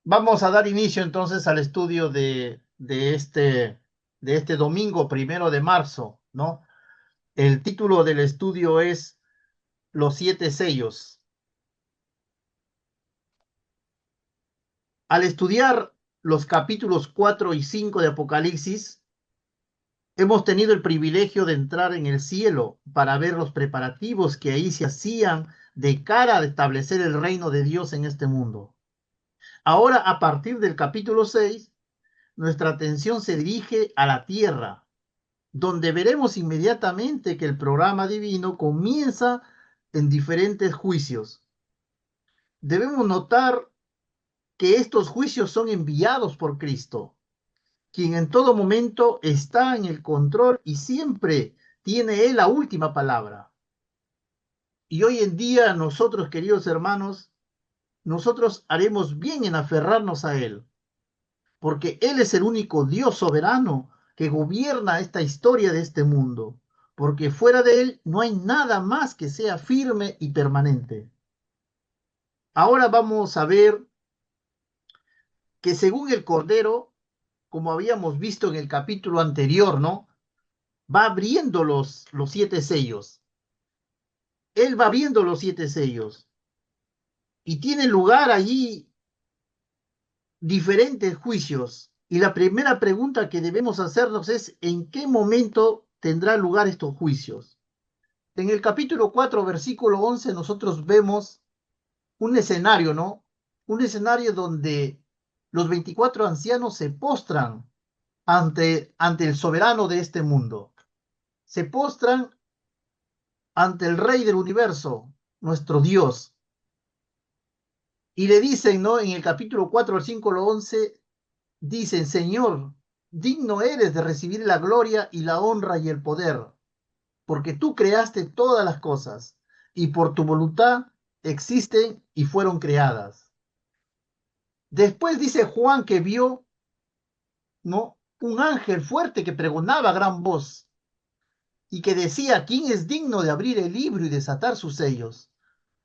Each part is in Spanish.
Vamos a dar inicio entonces al estudio de este domingo 1 de marzo, ¿no? El título del estudio es Los siete sellos. Al estudiar los capítulos 4 y 5 de Apocalipsis, hemos tenido el privilegio de entrar en el cielo para ver los preparativos que ahí se hacían de cara a establecer el reino de Dios en este mundo. Ahora, a partir del capítulo 6, nuestra atención se dirige a la tierra, donde veremos inmediatamente que el programa divino comienza en diferentes juicios. Debemos notar que estos juicios son enviados por Cristo, quien en todo momento está en el control y siempre tiene Él la última palabra. Y hoy en día nosotros, queridos hermanos, nosotros haremos bien en aferrarnos a Él, porque Él es el único Dios soberano que gobierna esta historia de este mundo, porque fuera de Él no hay nada más que sea firme y permanente. Ahora vamos a ver que según el Cordero, como habíamos visto en el capítulo anterior, ¿no? Va abriendo los siete sellos. Él va abriendo los siete sellos y tiene lugar allí diferentes juicios. Y la primera pregunta que debemos hacernos es, ¿en qué momento tendrán lugar estos juicios? En el capítulo 4 versículo 11 nosotros vemos un escenario, ¿no? Un escenario donde los 24 ancianos se postran ante el soberano de este mundo. Se postran ante el Rey del universo, nuestro Dios. Y le dicen, ¿no? En el capítulo 4 versículo 11, dicen, Señor, digno eres de recibir la gloria y la honra y el poder, porque tú creaste todas las cosas y por tu voluntad existen y fueron creadas. Después dice Juan que vio, ¿no? Un ángel fuerte que pregonaba a gran voz y que decía, ¿quién es digno de abrir el libro y desatar sus sellos?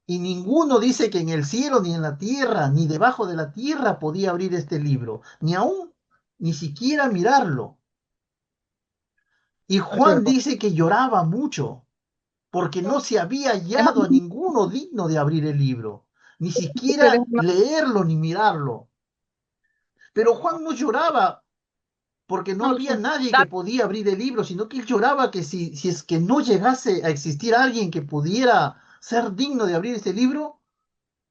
Y ninguno dice que en el cielo, ni en la tierra, ni debajo de la tierra podía abrir este libro, ni aún, ni siquiera mirarlo. Y Es Juan cierto. dice que lloraba mucho, porque no se había Es más, hallado a ninguno digno de abrir el libro, ni siempre siquiera deja una- leerlo ni mirarlo. Pero Juan no lloraba porque no había sus nadie que datos. podía abrir el libro, sino que él lloraba que si es que no llegase a existir alguien que pudiera ser digno de abrir ese libro,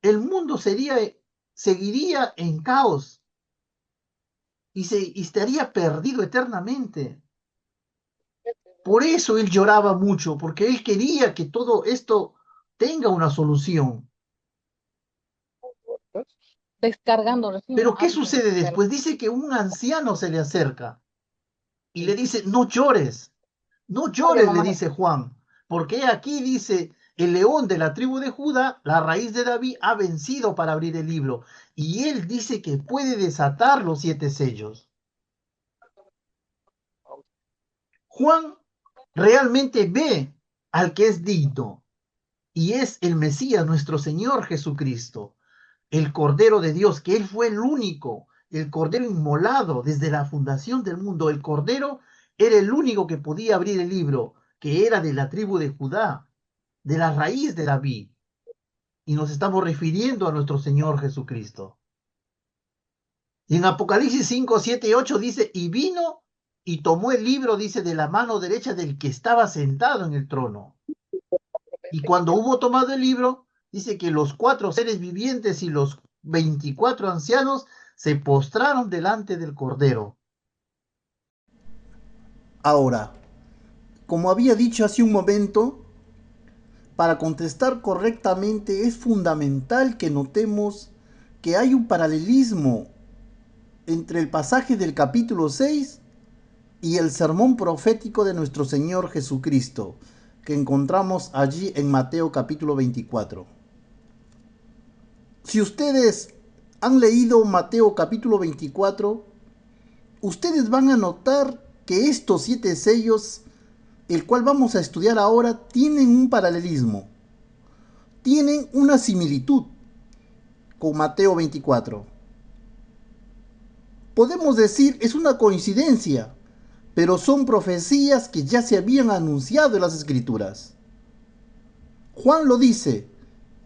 el mundo seguiría en caos y estaría perdido eternamente. Por eso él lloraba mucho, porque él quería que todo esto tenga una solución. Descargando recién. Pero ¿qué sucede después? Dice que un anciano se le acerca y le dice, no llores, no Oye, llores, le mamá. dice Juan, porque aquí dice, el león de la tribu de Judá, la raíz de David, ha vencido para abrir el libro. Y él dice que puede desatar los siete sellos. Juan realmente ve al que es digno y es el Mesías, nuestro Señor Jesucristo, el Cordero de Dios, que Él fue el único, el Cordero inmolado desde la fundación del mundo. El Cordero era el único que podía abrir el libro, que era de la tribu de Judá, de la raíz de David. Y nos estamos refiriendo a nuestro Señor Jesucristo. Y en Apocalipsis 5, 7 y 8 dice, y vino y tomó el libro, dice, de la mano derecha del que estaba sentado en el trono. Y cuando hubo tomado el libro, dice que los cuatro seres vivientes y los 24 ancianos se postraron delante del Cordero. Ahora, como había dicho hace un momento, para contestar correctamente es fundamental que notemos que hay un paralelismo entre el pasaje del capítulo 6 y el sermón profético de nuestro Señor Jesucristo, que encontramos allí en Mateo capítulo 24. Si ustedes han leído Mateo capítulo 24, ustedes van a notar que estos siete sellos, el cual vamos a estudiar ahora, tienen un paralelismo, tienen una similitud con Mateo 24. Podemos decir es una coincidencia, pero son profecías que ya se habían anunciado en las Escrituras. Juan lo dice,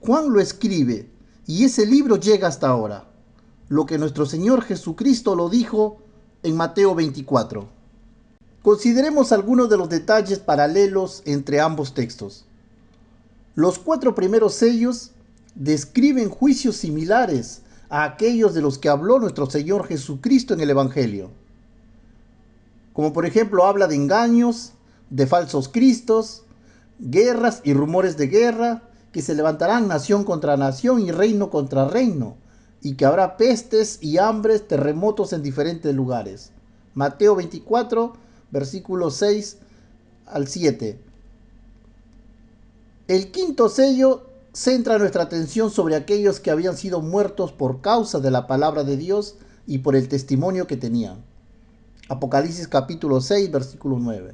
Juan lo escribe, y ese libro llega hasta ahora. Lo que nuestro Señor Jesucristo lo dijo en Mateo 24. Consideremos algunos de los detalles paralelos entre ambos textos. Los 4 primeros sellos describen juicios similares a aquellos de los que habló nuestro Señor Jesucristo en el Evangelio. Como por ejemplo habla de engaños, de falsos cristos, guerras y rumores de guerra, que se levantarán nación contra nación y reino contra reino, y que habrá pestes y hambres, terremotos en diferentes lugares. Mateo 24, versículos 6 al 7. El quinto sello centra nuestra atención sobre aquellos que habían sido muertos por causa de la palabra de Dios y por el testimonio que tenían. Apocalipsis capítulo 6, versículo 9.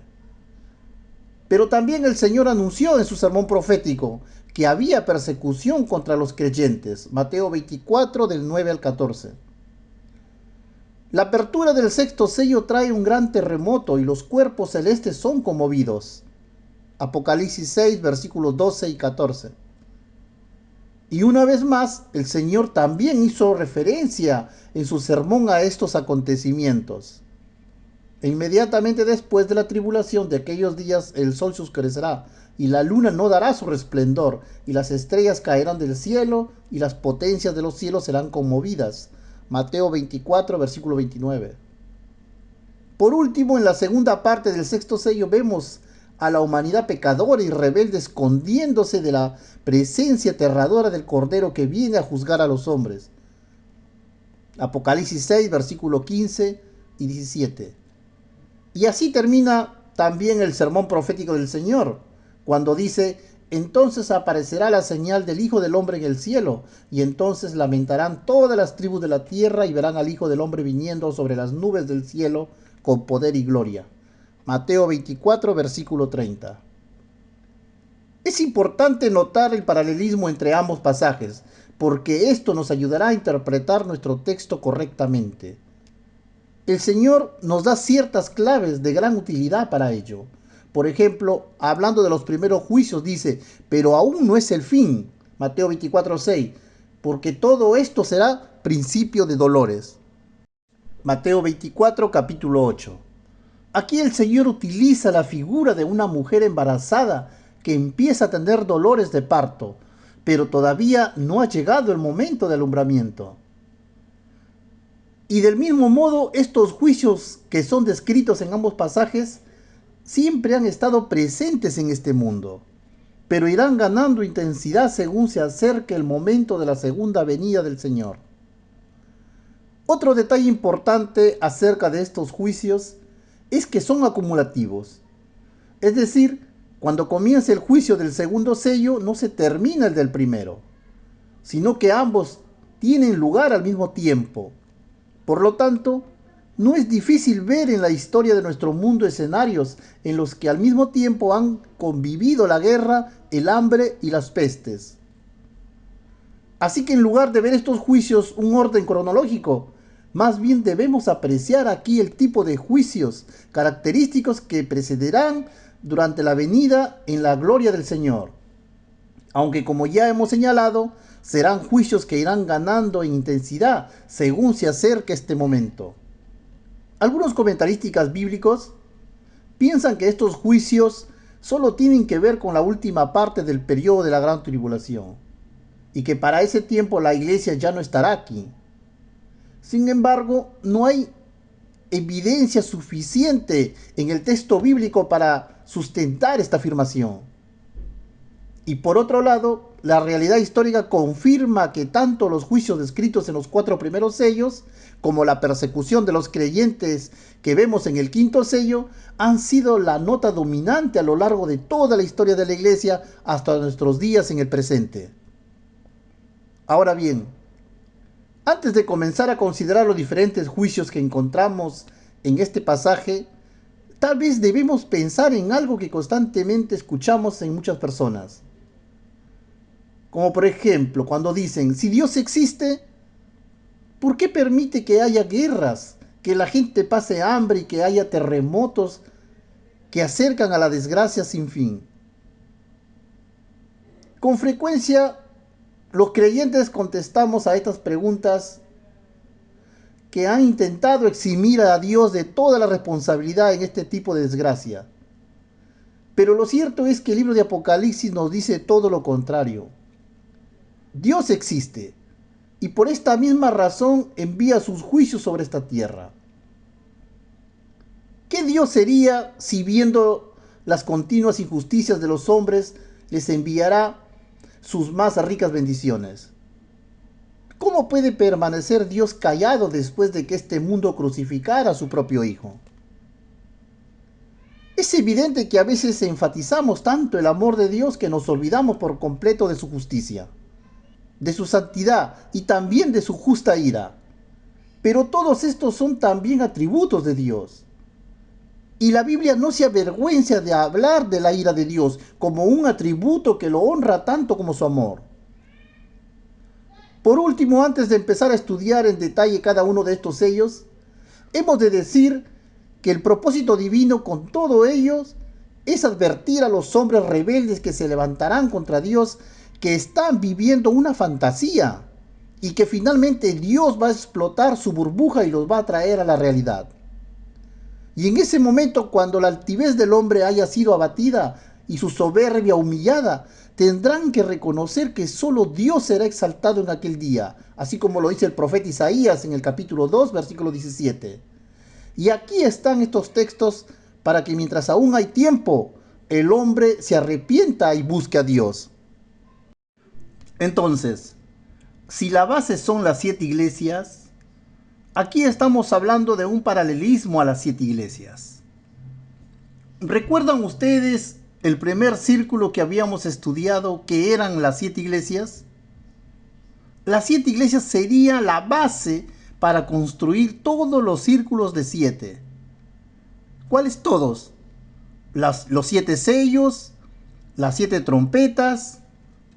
Pero también el Señor anunció en su sermón profético que había persecución contra los creyentes. Mateo 24 del 9 al 14. La apertura del sexto sello trae un gran terremoto y los cuerpos celestes son conmovidos. Apocalipsis 6 versículos 12 y 14. Y una vez más, el Señor también hizo referencia en su sermón a estos acontecimientos. E inmediatamente después de la tribulación de aquellos días el sol se oscurecerá y la luna no dará su resplandor y las estrellas caerán del cielo y las potencias de los cielos serán conmovidas. Mateo 24, versículo 29. Por último, en la segunda parte del sexto sello vemos a la humanidad pecadora y rebelde escondiéndose de la presencia aterradora del Cordero que viene a juzgar a los hombres. Apocalipsis 6, versículo 15 y 17. Y así termina también el sermón profético del Señor, cuando dice, entonces aparecerá la señal del Hijo del Hombre en el cielo, y entonces lamentarán todas las tribus de la tierra y verán al Hijo del Hombre viniendo sobre las nubes del cielo con poder y gloria. Mateo 24, versículo 30. Es importante notar el paralelismo entre ambos pasajes, porque esto nos ayudará a interpretar nuestro texto correctamente. El Señor nos da ciertas claves de gran utilidad para ello. Por ejemplo, hablando de los primeros juicios, dice, pero aún no es el fin. Mateo 24, 6. Porque todo esto será principio de dolores. Mateo 24, capítulo 8. Aquí el Señor utiliza la figura de una mujer embarazada que empieza a tener dolores de parto, pero todavía no ha llegado el momento de alumbramiento. Y del mismo modo, estos juicios que son descritos en ambos pasajes siempre han estado presentes en este mundo, pero irán ganando intensidad según se acerque el momento de la segunda venida del Señor. Otro detalle importante acerca de estos juicios es que son acumulativos. Es decir, cuando comienza el juicio del segundo sello no se termina el del primero, sino que ambos tienen lugar al mismo tiempo. Por lo tanto, no es difícil ver en la historia de nuestro mundo escenarios en los que al mismo tiempo han convivido la guerra, el hambre y las pestes. Así que en lugar de ver estos juicios un orden cronológico, más bien debemos apreciar aquí el tipo de juicios característicos que precederán durante la venida en la gloria del Señor. Aunque como ya hemos señalado, serán juicios que irán ganando en intensidad según se acerque este momento. Algunos comentaristas bíblicos piensan que estos juicios solo tienen que ver con la última parte del periodo de la gran tribulación y que para ese tiempo la iglesia ya no estará aquí. Sin embargo, no hay evidencia suficiente en el texto bíblico para sustentar esta afirmación. Y por otro lado, la realidad histórica confirma que tanto los juicios descritos en los 4 primeros sellos, como la persecución de los creyentes que vemos en el quinto sello, han sido la nota dominante a lo largo de toda la historia de la iglesia hasta nuestros días en el presente. Ahora bien, antes de comenzar a considerar los diferentes juicios que encontramos en este pasaje, tal vez debemos pensar en algo que constantemente escuchamos en muchas personas. Como por ejemplo, cuando dicen, si Dios existe, ¿por qué permite que haya guerras que la gente pase hambre y que haya terremotos que acercan a la desgracia sin fin. Con frecuencia, los creyentes contestamos a estas preguntas que han intentado eximir a Dios de toda la responsabilidad en este tipo de desgracia. Pero lo cierto es que el libro de Apocalipsis nos dice todo lo contrario. Dios existe y por esta misma razón envía sus juicios sobre esta tierra. ¿Qué Dios sería si, viendo las continuas injusticias de los hombres, les enviará sus más ricas bendiciones? ¿Cómo puede permanecer Dios callado después de que este mundo crucificara a su propio Hijo? Es evidente que a veces enfatizamos tanto el amor de Dios que nos olvidamos por completo de su justicia, de su santidad y también de su justa ira. Pero todos estos son también atributos de Dios. Y la Biblia no se avergüenza de hablar de la ira de Dios como un atributo que lo honra tanto como su amor. Por último, antes de empezar a estudiar en detalle cada uno de estos sellos, hemos de decir que el propósito divino con todo ellos es advertir a los hombres rebeldes que se levantarán contra Dios, que están viviendo una fantasía y que finalmente Dios va a explotar su burbuja y los va a traer a la realidad. Y en ese momento, cuando la altivez del hombre haya sido abatida y su soberbia humillada, tendrán que reconocer que solo Dios será exaltado en aquel día, así como lo dice el profeta Isaías en el capítulo 2, versículo 17. Y aquí están estos textos para que mientras aún hay tiempo, el hombre se arrepienta y busque a Dios. Entonces, si la base son las 7 iglesias, aquí estamos hablando de un paralelismo a las 7 iglesias. ¿Recuerdan ustedes el primer círculo que habíamos estudiado, que eran las 7 iglesias? Las 7 iglesias serían la base para construir todos los círculos de 7. ¿Cuáles todos? Los 7 sellos, las 7 trompetas,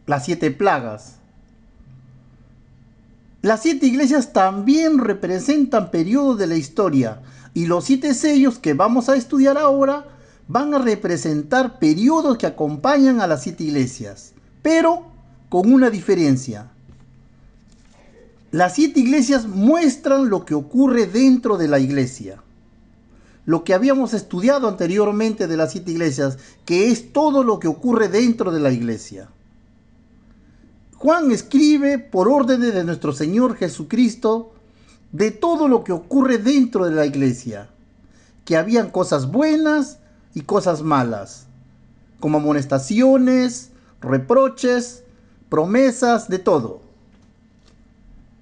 las 7 plagas. Las 7 iglesias también representan periodos de la historia, y los 7 sellos que vamos a estudiar ahora van a representar periodos que acompañan a las 7 iglesias, pero con una diferencia. Las 7 iglesias muestran lo que ocurre dentro de la iglesia. Lo que habíamos estudiado anteriormente de las 7 iglesias, que es todo lo que ocurre dentro de la iglesia. Juan escribe por órdenes de nuestro Señor Jesucristo de todo lo que ocurre dentro de la iglesia, que habían cosas buenas y cosas malas, como amonestaciones, reproches, promesas, de todo.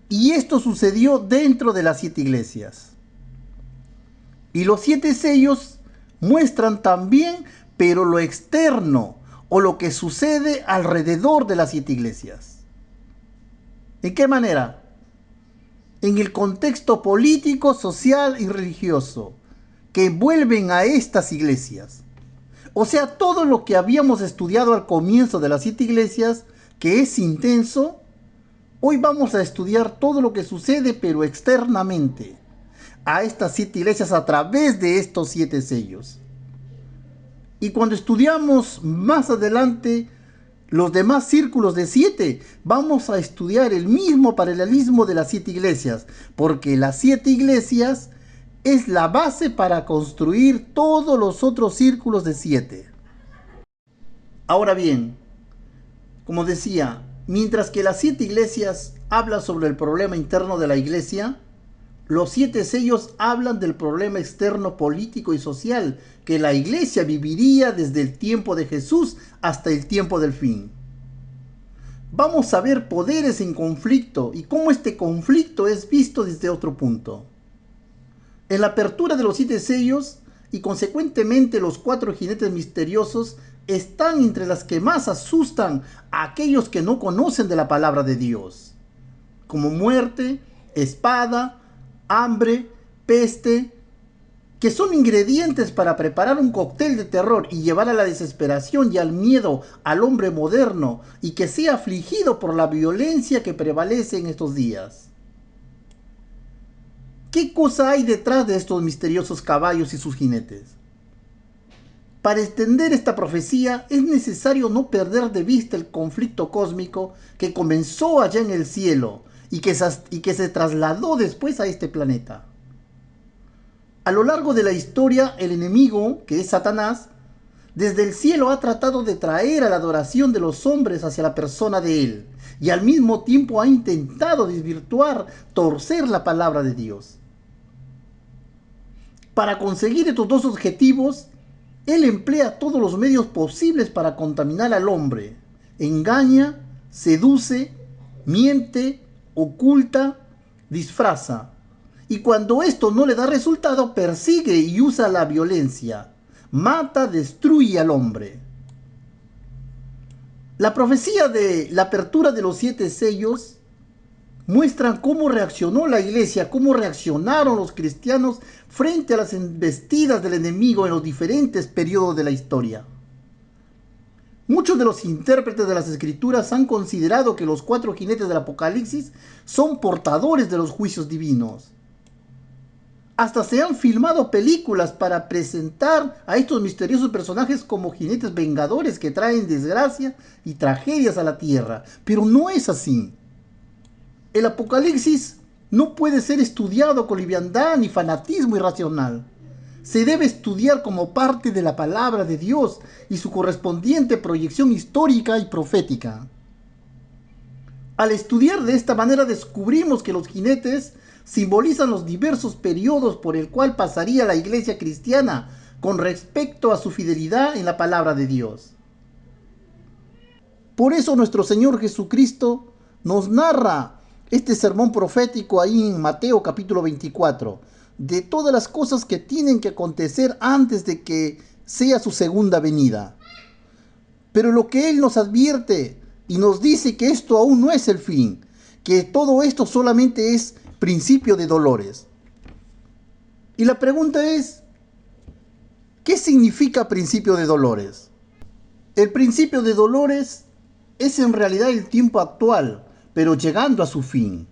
Y esto sucedió dentro de las 7 iglesias. Y los 7 sellos muestran también, pero lo externo, o lo que sucede alrededor de las 7 iglesias. ¿En qué manera? En el contexto político, social y religioso que envuelven a estas iglesias. O sea, todo lo que habíamos estudiado al comienzo de las 7 iglesias, que es intenso, hoy vamos a estudiar todo lo que sucede, pero externamente, a estas 7 iglesias a través de estos 7 sellos. Y cuando estudiamos más adelante los demás círculos de 7, vamos a estudiar el mismo paralelismo de las 7 iglesias, porque las 7 iglesias es la base para construir todos los otros círculos de 7. Ahora bien, como decía, mientras que las 7 iglesias hablan sobre el problema interno de la iglesia, los 7 sellos hablan del problema externo político y social que la iglesia viviría desde el tiempo de Jesús hasta el tiempo del fin. Vamos a ver poderes en conflicto y cómo este conflicto es visto desde otro punto. En la apertura de los 7 sellos y consecuentemente los 4 jinetes misteriosos están entre las que más asustan a aquellos que no conocen de la palabra de Dios, como muerte, espada, hambre, peste, que son ingredientes para preparar un cóctel de terror y llevar a la desesperación y al miedo al hombre moderno y que sea afligido por la violencia que prevalece en estos días. ¿Qué cosa hay detrás de estos misteriosos caballos y sus jinetes? Para entender esta profecía es necesario no perder de vista el conflicto cósmico que comenzó allá en el cielo y que se trasladó después a este planeta. A lo largo de la historia, el enemigo, que es Satanás, desde el cielo ha tratado de traer a la adoración de los hombres hacia la persona de él, y al mismo tiempo ha intentado desvirtuar, torcer la palabra de Dios. Para conseguir estos dos objetivos, él emplea todos los medios posibles para contaminar al hombre. Engaña, seduce, miente, oculta, disfraza. Y cuando esto no le da resultado, persigue y usa la violencia. Mata, destruye al hombre. La profecía de la apertura de los 7 sellos muestran cómo reaccionó la iglesia, cómo reaccionaron los cristianos frente a las embestidas del enemigo en los diferentes periodos de la historia. Muchos de los intérpretes de las escrituras han considerado que los 4 jinetes del Apocalipsis son portadores de los juicios divinos. Hasta se han filmado películas para presentar a estos misteriosos personajes como jinetes vengadores que traen desgracia y tragedias a la tierra, pero no es así. El Apocalipsis no puede ser estudiado con liviandad ni fanatismo irracional. Se debe estudiar como parte de la palabra de Dios y su correspondiente proyección histórica y profética. Al estudiar de esta manera descubrimos que los jinetes simbolizan los diversos periodos por el cual pasaría la iglesia cristiana con respecto a su fidelidad en la palabra de Dios. Por eso nuestro Señor Jesucristo nos narra este sermón profético ahí en Mateo capítulo 24, de todas las cosas que tienen que acontecer antes de que sea su segunda venida. Pero lo que Él nos advierte y nos dice que esto aún no es el fin, que todo esto solamente es principio de dolores. Y la pregunta es, ¿qué significa principio de dolores? El principio de dolores es en realidad el tiempo actual, pero llegando a su fin.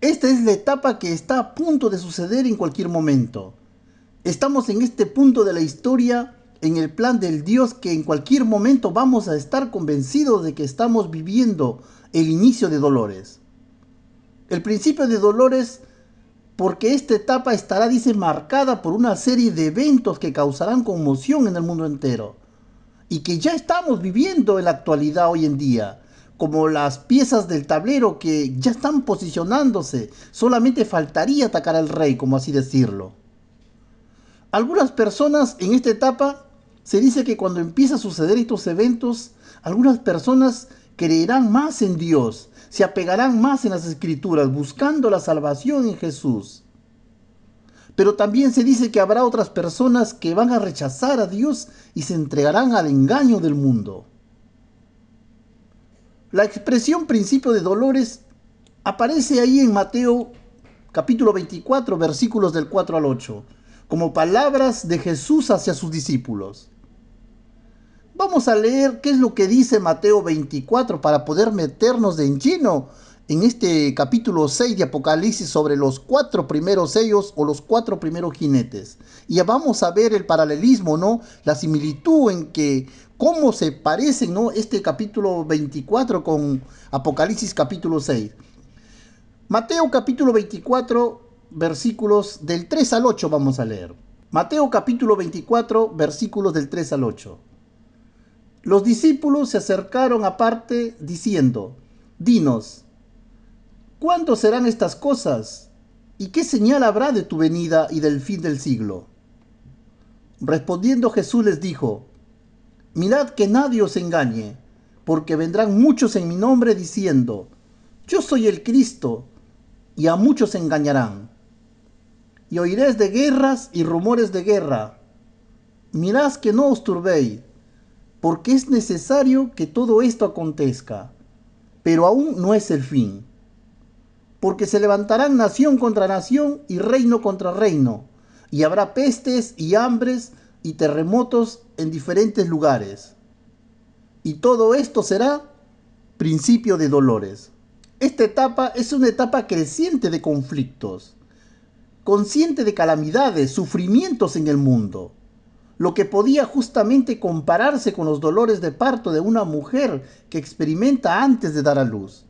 Esta es la etapa que está a punto de suceder en cualquier momento. Estamos en este punto de la historia, en el plan del Dios, que en cualquier momento vamos a estar convencidos de que estamos viviendo el inicio de dolores. El principio de dolores, porque esta etapa estará, dice, marcada por una serie de eventos que causarán conmoción en el mundo entero y que ya estamos viviendo en la actualidad hoy en día, como las piezas del tablero que ya están posicionándose, solamente faltaría atacar al rey, como así decirlo. Algunas personas en esta etapa se dice que cuando empieza a suceder estos eventos, algunas personas creerán más en Dios, se apegarán más en las escrituras, buscando la salvación en Jesús. Pero también se dice que habrá otras personas que van a rechazar a Dios y se entregarán al engaño del mundo. La expresión principio de dolores aparece ahí en Mateo capítulo 24, versículos del 4 al 8, como palabras de Jesús hacia sus discípulos. Vamos a leer qué es lo que dice Mateo 24 para poder meternos de lleno en este capítulo 6 de Apocalipsis sobre los 4 primeros sellos o los 4 primeros jinetes. Y ya vamos a ver el paralelismo, ¿no? La similitud en que cómo se parecen, ¿no? Este capítulo 24 con Apocalipsis capítulo 6. Mateo capítulo 24, versículos del 3 al 8 vamos a leer. Mateo capítulo 24, versículos del 3 al 8. Los discípulos se acercaron aparte diciendo, dinos, ¿cuándo serán estas cosas? ¿Y qué señal habrá de tu venida y del fin del siglo? Respondiendo Jesús les dijo, mirad que nadie os engañe, porque vendrán muchos en mi nombre diciendo, yo soy el Cristo, y a muchos engañarán. Y oiréis de guerras y rumores de guerra. Mirad que no os turbéis, porque es necesario que todo esto acontezca, pero aún no es el fin. Porque se levantarán nación contra nación y reino contra reino, y habrá pestes y hambres y terremotos en diferentes lugares. Y todo esto será principio de dolores. Esta etapa es una etapa creciente de conflictos. consciente de calamidades, sufrimientos en el mundo, lo que podía justamente compararse con los dolores de parto de una mujer que experimenta antes de dar a luz.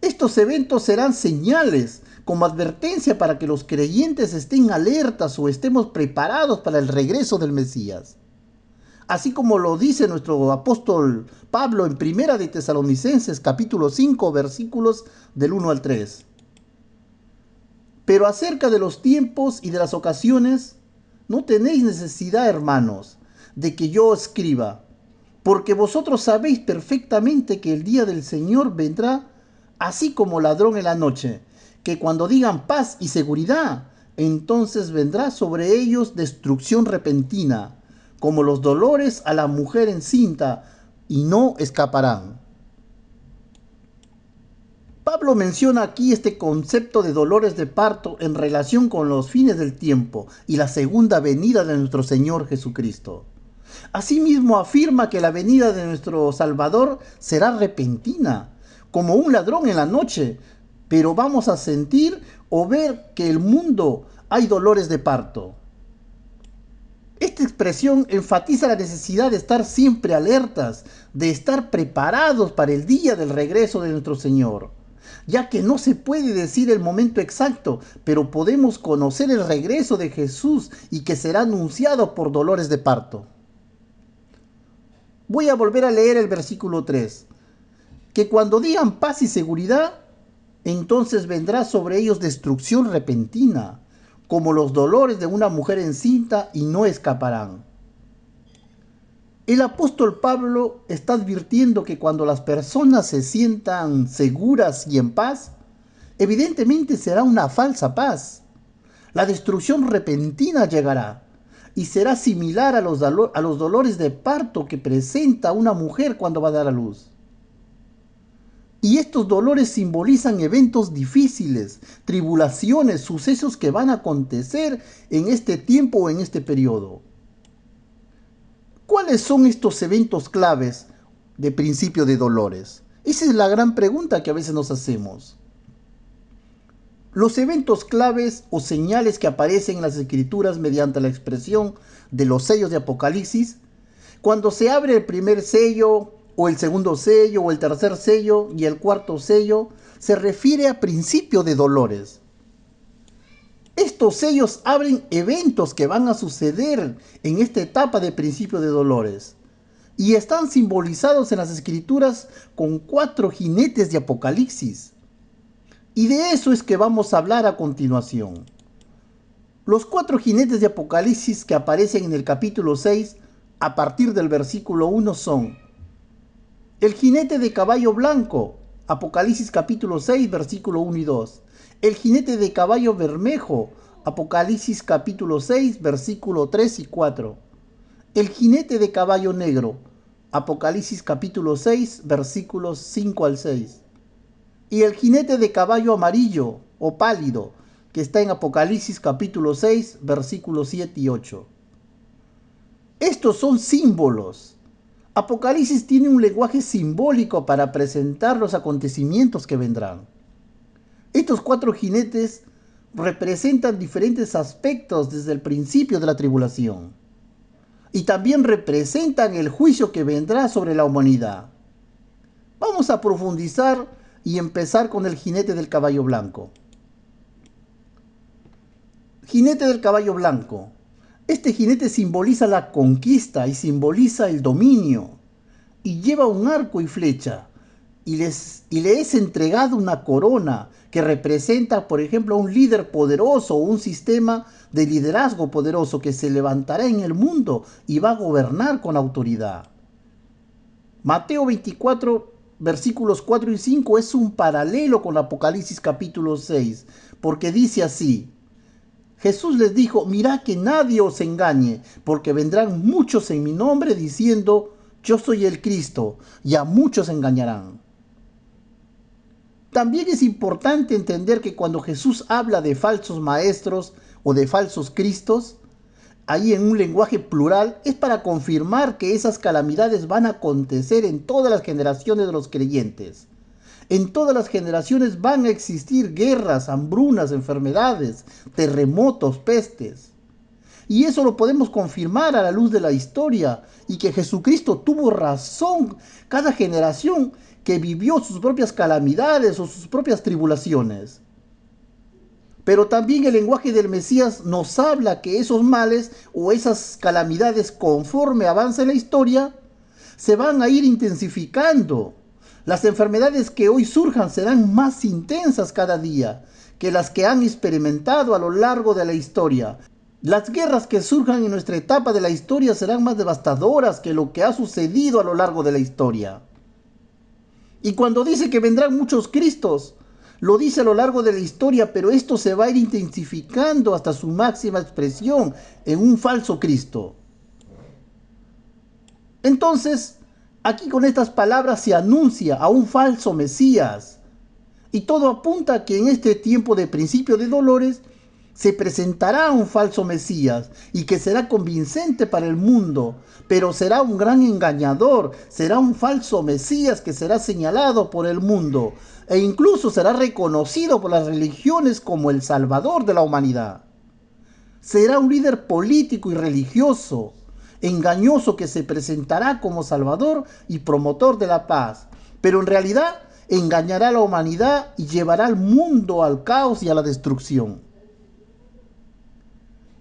Estos eventos serán señales como advertencia para que los creyentes estén alertas o estemos preparados para el regreso del Mesías. Así como lo dice nuestro apóstol Pablo en Primera de Tesalonicenses capítulo 5 versículos del 1 al 3. Pero acerca de los tiempos y de las ocasiones, no tenéis necesidad, hermanos, de que yo escriba, porque vosotros sabéis perfectamente que el día del Señor vendrá así como ladrón en la noche, que cuando digan paz y seguridad, entonces vendrá sobre ellos destrucción repentina, como los dolores a la mujer encinta, y no escaparán. Pablo menciona aquí este concepto de dolores de parto en relación con los fines del tiempo y la segunda venida de nuestro Señor Jesucristo. Asimismo afirma que la venida de nuestro Salvador será repentina, como un ladrón en la noche, pero vamos a sentir o ver que en el mundo hay dolores de parto. Esta expresión enfatiza la necesidad de estar siempre alertas, de estar preparados para el día del regreso de nuestro Señor, ya que no se puede decir el momento exacto, pero podemos conocer el regreso de Jesús y que será anunciado por dolores de parto. Voy a volver a leer el versículo 3. Que cuando digan paz y seguridad, entonces vendrá sobre ellos destrucción repentina, como los dolores de una mujer encinta, y no escaparán. El apóstol Pablo está advirtiendo que cuando las personas se sientan seguras y en paz, evidentemente será una falsa paz. La destrucción repentina llegará y será similar a los dolores de parto que presenta una mujer cuando va a dar a luz. Y estos dolores simbolizan eventos difíciles, tribulaciones, sucesos que van a acontecer en este tiempo o en este periodo. ¿Cuáles son estos eventos claves de principio de dolores? Esa es la gran pregunta que a veces nos hacemos. Los eventos claves o señales que aparecen en las Escrituras mediante la expresión de los sellos de Apocalipsis, cuando se abre el primer sello, o el segundo sello, o el tercer sello y el cuarto sello, se refiere a principio de dolores. Estos sellos abren eventos que van a suceder en esta etapa de principio de dolores y están simbolizados en las Escrituras con 4 jinetes de Apocalipsis. Y de eso es que vamos a hablar a continuación. Los 4 jinetes de Apocalipsis que aparecen en el capítulo 6 a partir del versículo 1 son: el jinete de caballo blanco, Apocalipsis capítulo 6, versículo 1 y 2. El jinete de caballo bermejo, Apocalipsis capítulo 6, versículo 3 y 4. El jinete de caballo negro, Apocalipsis capítulo 6, versículos 5 al 6. Y el jinete de caballo amarillo o pálido, que está en Apocalipsis capítulo 6, versículos 7 y 8. Estos son símbolos. Apocalipsis tiene un lenguaje simbólico para presentar los acontecimientos que vendrán. Estos 4 jinetes representan diferentes aspectos desde el principio de la tribulación. Y también representan el juicio que vendrá sobre la humanidad. Vamos a profundizar y empezar con el jinete del caballo blanco. Jinete del caballo blanco. Este jinete simboliza la conquista y simboliza el dominio, y lleva un arco y flecha, y le es entregado una corona que representa, por ejemplo, a un líder poderoso o un sistema de liderazgo poderoso que se levantará en el mundo y va a gobernar con autoridad. Mateo 24, versículos 4 y 5 es un paralelo con Apocalipsis capítulo 6, porque dice así: Jesús les dijo: mirad que nadie os engañe, porque vendrán muchos en mi nombre diciendo: yo soy el Cristo, y a muchos engañarán. También es importante entender que cuando Jesús habla de falsos maestros o de falsos cristos, ahí en un lenguaje plural, es para confirmar que esas calamidades van a acontecer en todas las generaciones de los creyentes. En todas las generaciones van a existir guerras, hambrunas, enfermedades, terremotos, pestes. Y eso lo podemos confirmar a la luz de la historia y que Jesucristo tuvo razón cada generación que vivió sus propias calamidades o sus propias tribulaciones. Pero también el lenguaje del Mesías nos habla que esos males o esas calamidades, conforme avanza la historia, se van a ir intensificando. Las enfermedades que hoy surjan serán más intensas cada día que las que han experimentado a lo largo de la historia. Las guerras que surjan en nuestra etapa de la historia serán más devastadoras que lo que ha sucedido a lo largo de la historia. Y cuando dice que vendrán muchos Cristos, lo dice a lo largo de la historia, pero esto se va a ir intensificando hasta su máxima expresión en un falso Cristo. Entonces, aquí con estas palabras se anuncia a un falso Mesías. Y todo apunta a que en este tiempo de principio de dolores se presentará un falso Mesías y que será convincente para el mundo, pero será un gran engañador, será un falso Mesías que será señalado por el mundo e incluso será reconocido por las religiones como el Salvador de la humanidad. Será un líder político y religioso, engañoso, que se presentará como Salvador y promotor de la paz, pero en realidad engañará a la humanidad y llevará al mundo al caos y a la destrucción.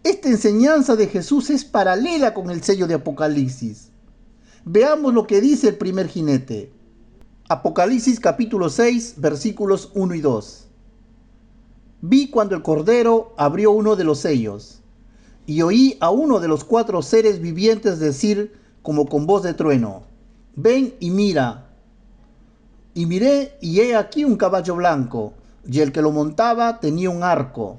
Esta enseñanza de Jesús es paralela con el sello de Apocalipsis. Veamos lo que dice el primer jinete. Apocalipsis capítulo 6, versículos 1 y 2. Vi cuando el Cordero abrió uno de los sellos, y oí a uno de los 4 seres vivientes decir como con voz de trueno: ven y mira. Y miré, y he aquí un caballo blanco, y el que lo montaba tenía un arco,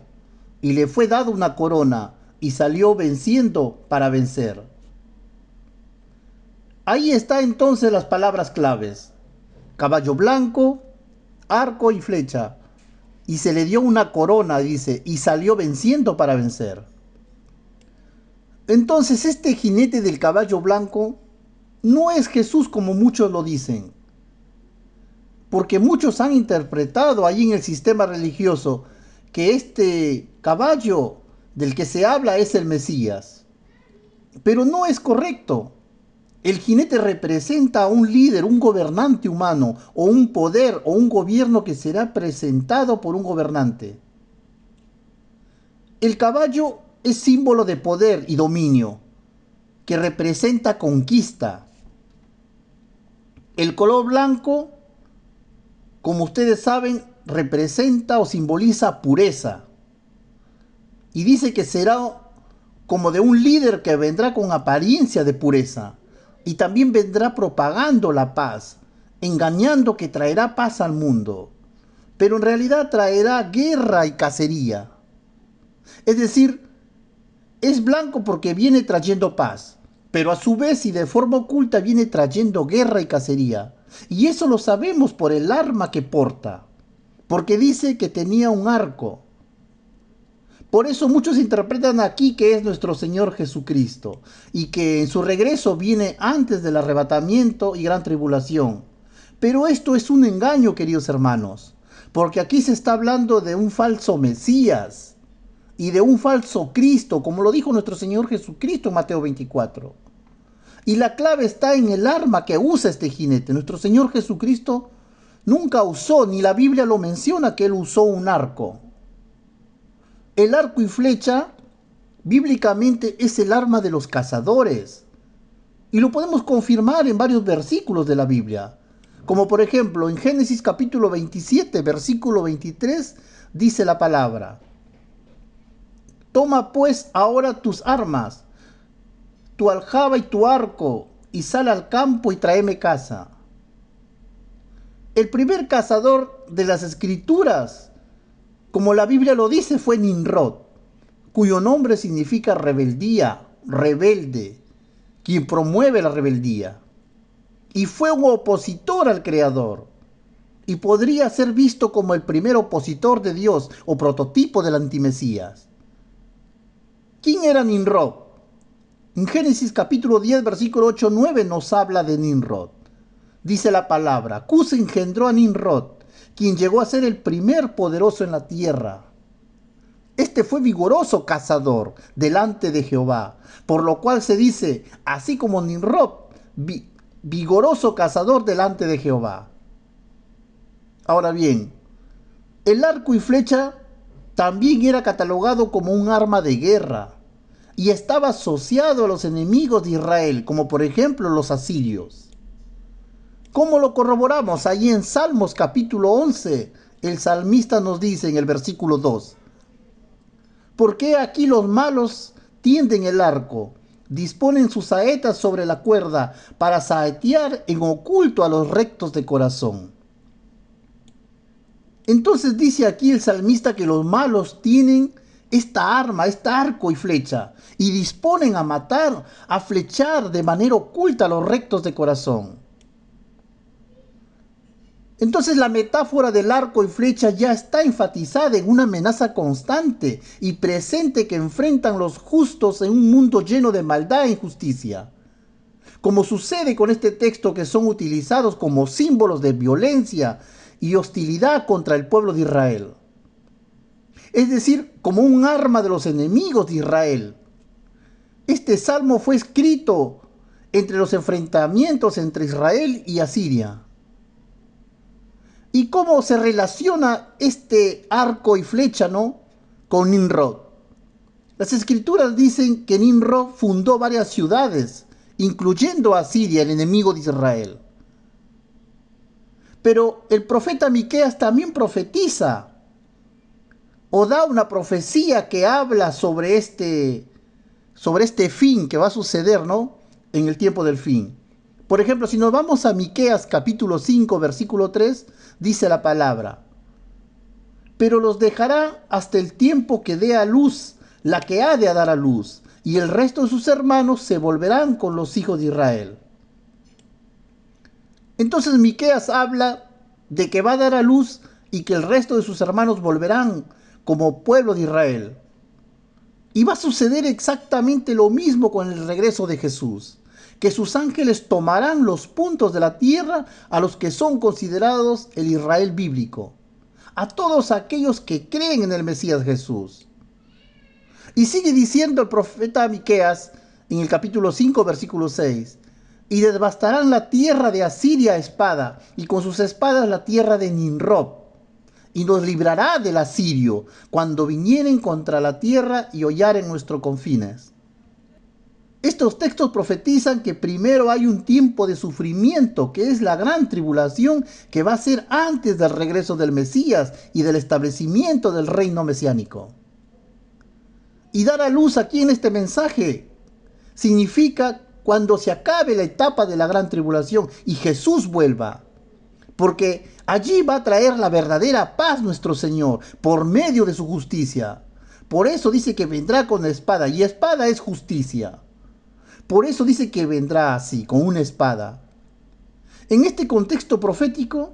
y le fue dado una corona, y salió venciendo para vencer. Ahí está entonces las palabras claves: caballo blanco, arco y flecha, y se le dio una corona, dice, y salió venciendo para vencer. Entonces este jinete del caballo blanco no es Jesús como muchos lo dicen, porque muchos han interpretado ahí en el sistema religioso que este caballo del que se habla es el Mesías. Pero no es correcto. El jinete representa a un líder, un gobernante humano, o un poder o un gobierno que será presentado por un gobernante. El caballo es símbolo de poder y dominio, que representa conquista. El color blanco, como ustedes saben, representa o simboliza pureza. Y dice que será como de un líder que vendrá con apariencia de pureza. Y también vendrá propagando la paz, engañando que traerá paz al mundo. Pero en realidad traerá guerra y cacería. Es decir, es blanco porque viene trayendo paz, pero a su vez y de forma oculta viene trayendo guerra y cacería. Y eso lo sabemos por el arma que porta, porque dice que tenía un arco. Por eso muchos interpretan aquí que es nuestro Señor Jesucristo y que en su regreso viene antes del arrebatamiento y gran tribulación. Pero esto es un engaño, queridos hermanos, porque aquí se está hablando de un falso Mesías y de un falso Cristo, como lo dijo nuestro Señor Jesucristo en Mateo 24. Y la clave está en el arma que usa este jinete. Nuestro Señor Jesucristo nunca usó, ni la Biblia lo menciona que él usó un arco. El arco y flecha, bíblicamente, es el arma de los cazadores. Y lo podemos confirmar en varios versículos de la Biblia. Como por ejemplo, en Génesis capítulo 27, versículo 23, dice la palabra: toma pues ahora tus armas, tu aljaba y tu arco, y sal al campo y tráeme caza. El primer cazador de las Escrituras, como la Biblia lo dice, fue Nimrod, cuyo nombre significa rebeldía, rebelde, quien promueve la rebeldía. Y fue un opositor al Creador. Y podría ser visto como el primer opositor de Dios o prototipo del antimesías. ¿Quién era Nimrod? En Génesis capítulo 10, versículo 8-9 nos habla de Nimrod. Dice la palabra: Cus engendró a Nimrod, quien llegó a ser el primer poderoso en la tierra. Este fue vigoroso cazador delante de Jehová, por lo cual se dice, así como Nimrod, vigoroso cazador delante de Jehová. Ahora bien, el arco y flecha también era catalogado como un arma de guerra y estaba asociado a los enemigos de Israel, como por ejemplo los asirios. ¿Cómo lo corroboramos? Allí en Salmos capítulo 11, el salmista nos dice en el versículo 2, ¿por qué aquí los malos tienden el arco, disponen sus saetas sobre la cuerda para saetear en oculto a los rectos de corazón? Entonces dice aquí el salmista que los malos tienen esta arma, este arco y flecha, y disponen a matar, a flechar de manera oculta a los rectos de corazón. Entonces la metáfora del arco y flecha ya está enfatizada en una amenaza constante y presente que enfrentan los justos en un mundo lleno de maldad e injusticia. Como sucede con este texto, que son utilizados como símbolos de violencia y hostilidad contra el pueblo de Israel. Es decir, como un arma de los enemigos de Israel. Este salmo fue escrito entre los enfrentamientos entre Israel y Asiria. ¿Y cómo se relaciona este arco y flecha, con Nimrod? Las escrituras dicen que Nimrod fundó varias ciudades, incluyendo a Asiria, el enemigo de Israel. Pero el profeta Miqueas también profetiza o da una profecía que habla sobre este fin que va a suceder, en el tiempo del fin. Por ejemplo, si nos vamos a Miqueas capítulo 5, versículo 3, dice la palabra: pero los dejará hasta el tiempo que dé a luz la que ha de dar a luz, y el resto de sus hermanos se volverán con los hijos de Israel. Entonces Miqueas habla de que va a dar a luz y que el resto de sus hermanos volverán como pueblo de Israel. Y va a suceder exactamente lo mismo con el regreso de Jesús, que sus ángeles tomarán los puntos de la tierra a los que son considerados el Israel bíblico, a todos aquellos que creen en el Mesías Jesús. Y sigue diciendo el profeta Miqueas en el capítulo 5, versículo 6, y devastarán la tierra de Asiria a espada, y con sus espadas la tierra de Nimrod, y nos librará del asirio cuando vinieren contra la tierra y hollaren nuestros confines. Estos textos profetizan que primero hay un tiempo de sufrimiento, que es la gran tribulación, que va a ser antes del regreso del Mesías y del establecimiento del reino mesiánico. Y dar a luz aquí en este mensaje significa cuando se acabe la etapa de la gran tribulación y Jesús vuelva. Porque allí va a traer la verdadera paz nuestro Señor por medio de su justicia. Por eso dice que vendrá con la espada, y espada es justicia. Por eso dice que vendrá así, con una espada. En este contexto profético,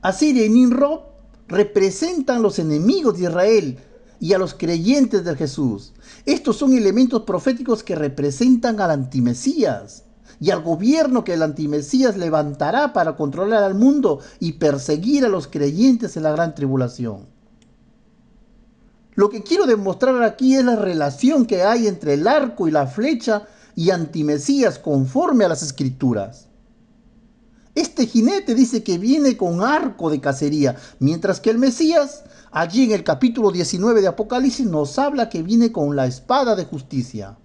Asiria y Nimrod representan los enemigos de Israel y a los creyentes de Jesús. Estos son elementos proféticos que representan al antimesías y al gobierno que el antimesías levantará para controlar al mundo y perseguir a los creyentes en la gran tribulación. Lo que quiero demostrar aquí es la relación que hay entre el arco y la flecha y antimesías conforme a las escrituras. Este jinete dice que viene con arco de cacería, mientras que el Mesías, allí en el capítulo 19 de Apocalipsis, nos habla que viene con la espada de justicia.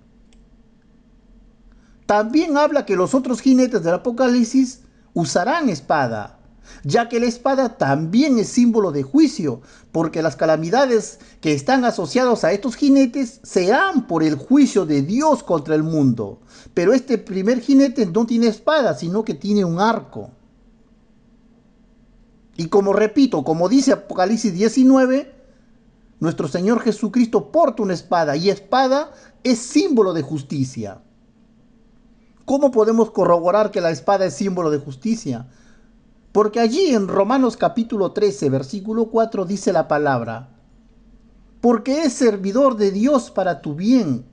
También habla que los otros jinetes del Apocalipsis usarán espada, ya que la espada también es símbolo de juicio, porque las calamidades que están asociadas a estos jinetes serán por el juicio de Dios contra el mundo. Pero este primer jinete no tiene espada, sino que tiene un arco. Y como repito, como dice Apocalipsis 19, nuestro Señor Jesucristo porta una espada, y espada es símbolo de justicia. ¿Cómo podemos corroborar que la espada es símbolo de justicia? Porque allí en Romanos capítulo 13, versículo 4 dice la palabra: porque es servidor de Dios para tu bien,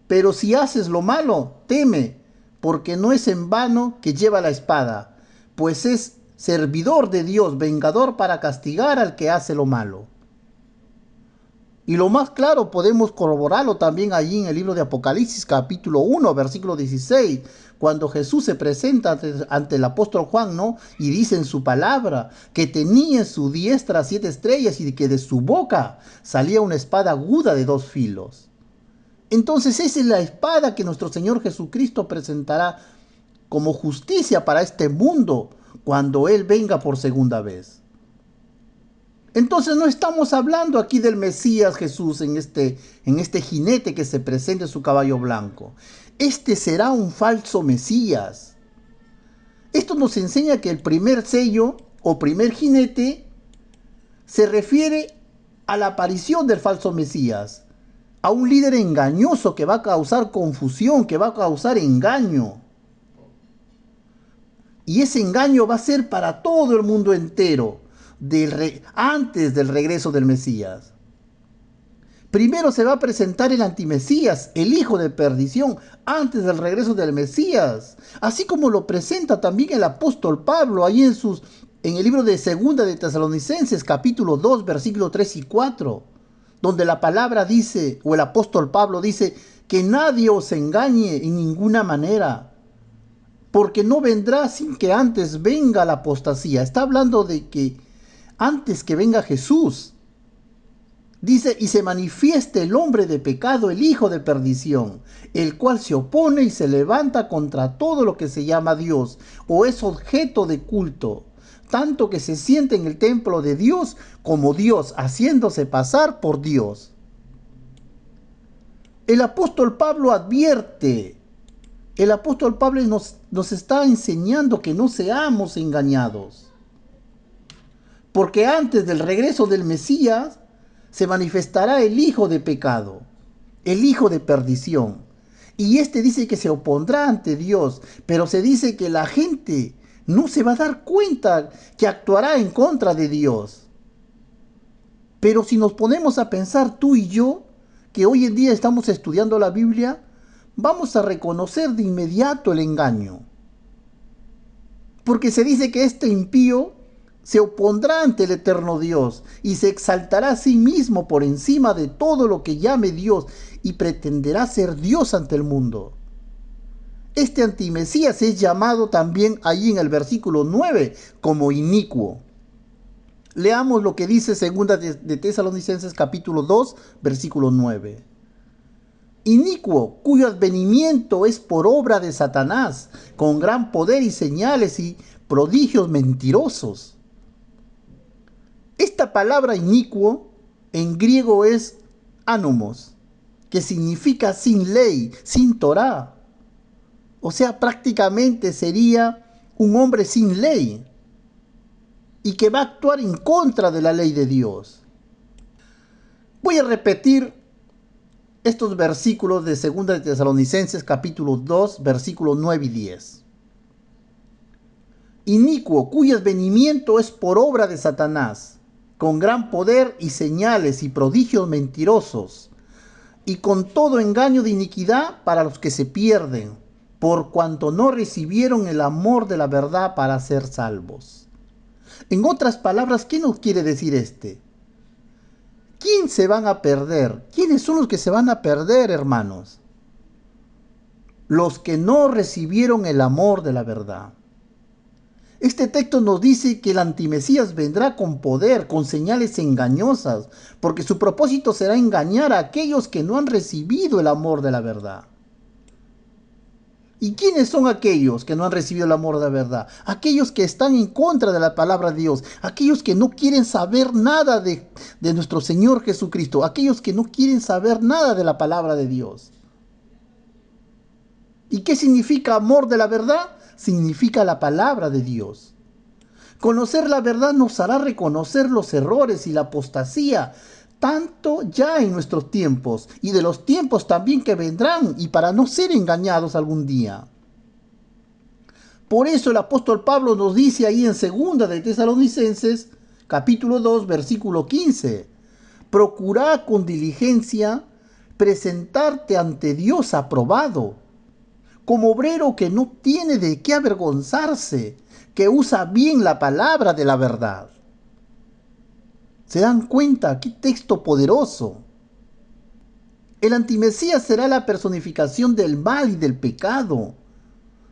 pero si haces lo malo, teme, porque no es en vano que lleva la espada, pues es servidor de Dios, vengador para castigar al que hace lo malo. Y lo más claro podemos corroborarlo también allí en el libro de Apocalipsis capítulo 1, versículo 16, cuando Jesús se presenta ante el apóstol Juan, ¿no? Y dice en su palabra que tenía en su diestra 7 estrellas y que de su boca salía una espada aguda de 2 filos. Entonces esa es la espada que nuestro Señor Jesucristo presentará como justicia para este mundo cuando Él venga por segunda vez. Entonces no estamos hablando aquí del Mesías Jesús en este jinete que se presenta en su caballo blanco. Este será un falso Mesías. Esto nos enseña que el primer sello o primer jinete se refiere a la aparición del falso Mesías, a un líder engañoso que va a causar confusión, que va a causar engaño. Y ese engaño va a ser para todo el mundo entero, antes del regreso del Mesías. Primero se va a presentar el antimesías, el hijo de perdición, antes del regreso del Mesías. Así como lo presenta también el apóstol Pablo ahí en el libro de Segunda de Tesalonicenses, capítulo 2, versículos 3 y 4, donde la palabra dice, o el apóstol Pablo dice, que nadie os engañe en ninguna manera, porque no vendrá sin que antes venga la apostasía. Está hablando de que antes que venga Jesús, dice, y se manifieste el hombre de pecado, el hijo de perdición, el cual se opone y se levanta contra todo lo que se llama Dios o es objeto de culto, tanto que se siente en el templo de Dios como Dios, haciéndose pasar por Dios. El apóstol Pablo advierte, el apóstol Pablo nos está enseñando que no seamos engañados. Porque antes del regreso del Mesías se manifestará el hijo de pecado, el hijo de perdición. Y este dice que se opondrá ante Dios, pero se dice que la gente no se va a dar cuenta que actuará en contra de Dios. Pero si nos ponemos a pensar tú y yo, que hoy en día estamos estudiando la Biblia, vamos a reconocer de inmediato el engaño. Porque se dice que este impío se opondrá ante el eterno Dios y se exaltará a sí mismo por encima de todo lo que llame Dios y pretenderá ser Dios ante el mundo. Este antimesías es llamado también allí en el versículo 9 como inicuo. Leamos lo que dice segunda de Tesalonicenses capítulo 2, versículo 9. Inicuo, cuyo advenimiento es por obra de Satanás, con gran poder y señales y prodigios mentirosos. Esta palabra inicuo en griego es anomos, que significa sin ley, sin Torá. O sea, prácticamente sería un hombre sin ley y que va a actuar en contra de la ley de Dios. Voy a repetir estos versículos de 2 de Tesalonicenses capítulo 2, versículos 9 y 10. Inicuo, cuyo advenimiento es por obra de Satanás, con gran poder y señales y prodigios mentirosos, y con todo engaño de iniquidad para los que se pierden, por cuanto no recibieron el amor de la verdad para ser salvos. En otras palabras, ¿qué nos quiere decir este? ¿Quién se van a perder? ¿Quiénes son los que se van a perder, hermanos? Los que no recibieron el amor de la verdad. Este texto nos dice que el antimesías vendrá con poder, con señales engañosas, porque su propósito será engañar a aquellos que no han recibido el amor de la verdad. ¿Y quiénes son aquellos que no han recibido el amor de la verdad? Aquellos que están en contra de la palabra de Dios, aquellos que no quieren saber nada de nuestro Señor Jesucristo, aquellos que no quieren saber nada de la palabra de Dios. ¿Y qué significa amor de la verdad? Significa la palabra de Dios. Conocer la verdad nos hará reconocer los errores y la apostasía, tanto ya en nuestros tiempos y de los tiempos también que vendrán, y para no ser engañados algún día. Por eso el apóstol Pablo nos dice ahí en 2 de Tesalonicenses, capítulo 2, versículo 15, procura con diligencia presentarte ante Dios aprobado, como obrero que no tiene de qué avergonzarse, que usa bien la palabra de la verdad. ¿Se dan cuenta? ¡Qué texto poderoso! El antimesías será la personificación del mal y del pecado.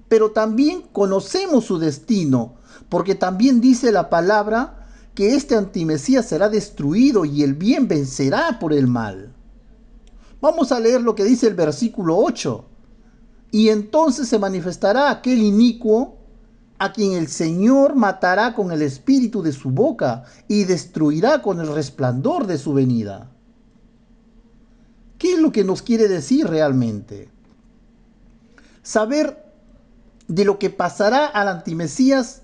Pero también conocemos su destino, porque también dice la palabra que este antimesías será destruido y el bien vencerá por el mal. Vamos a leer lo que dice el versículo 8. Y entonces se manifestará aquel inicuo a quien el Señor matará con el espíritu de su boca y destruirá con el resplandor de su venida. ¿Qué es lo que nos quiere decir realmente? Saber de lo que pasará al antimesías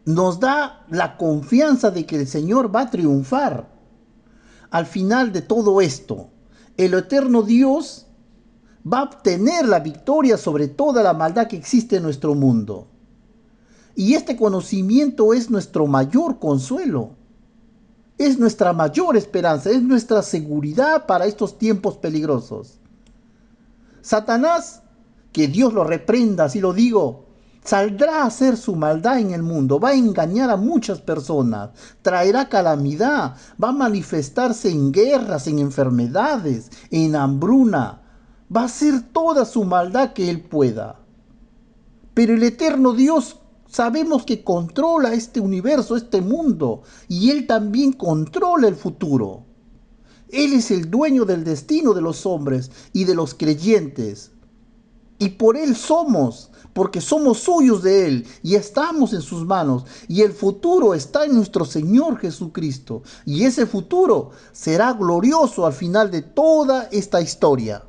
nos da la confianza de que el Señor va a triunfar. Al final de todo esto, el eterno Dios va a obtener la victoria sobre toda la maldad que existe en nuestro mundo. Y este conocimiento es nuestro mayor consuelo, es nuestra mayor esperanza, es nuestra seguridad para estos tiempos peligrosos. Satanás, que Dios lo reprenda, así lo digo, saldrá a hacer su maldad en el mundo, va a engañar a muchas personas, traerá calamidad, va a manifestarse en guerras, en enfermedades, en hambruna, va a hacer toda su maldad que él pueda. Pero el eterno Dios sabemos que controla este universo, este mundo, y Él también controla el futuro. Él es el dueño del destino de los hombres y de los creyentes. Y por Él somos, porque somos suyos de Él y estamos en sus manos. Y el futuro está en nuestro Señor Jesucristo. Y ese futuro será glorioso al final de toda esta historia.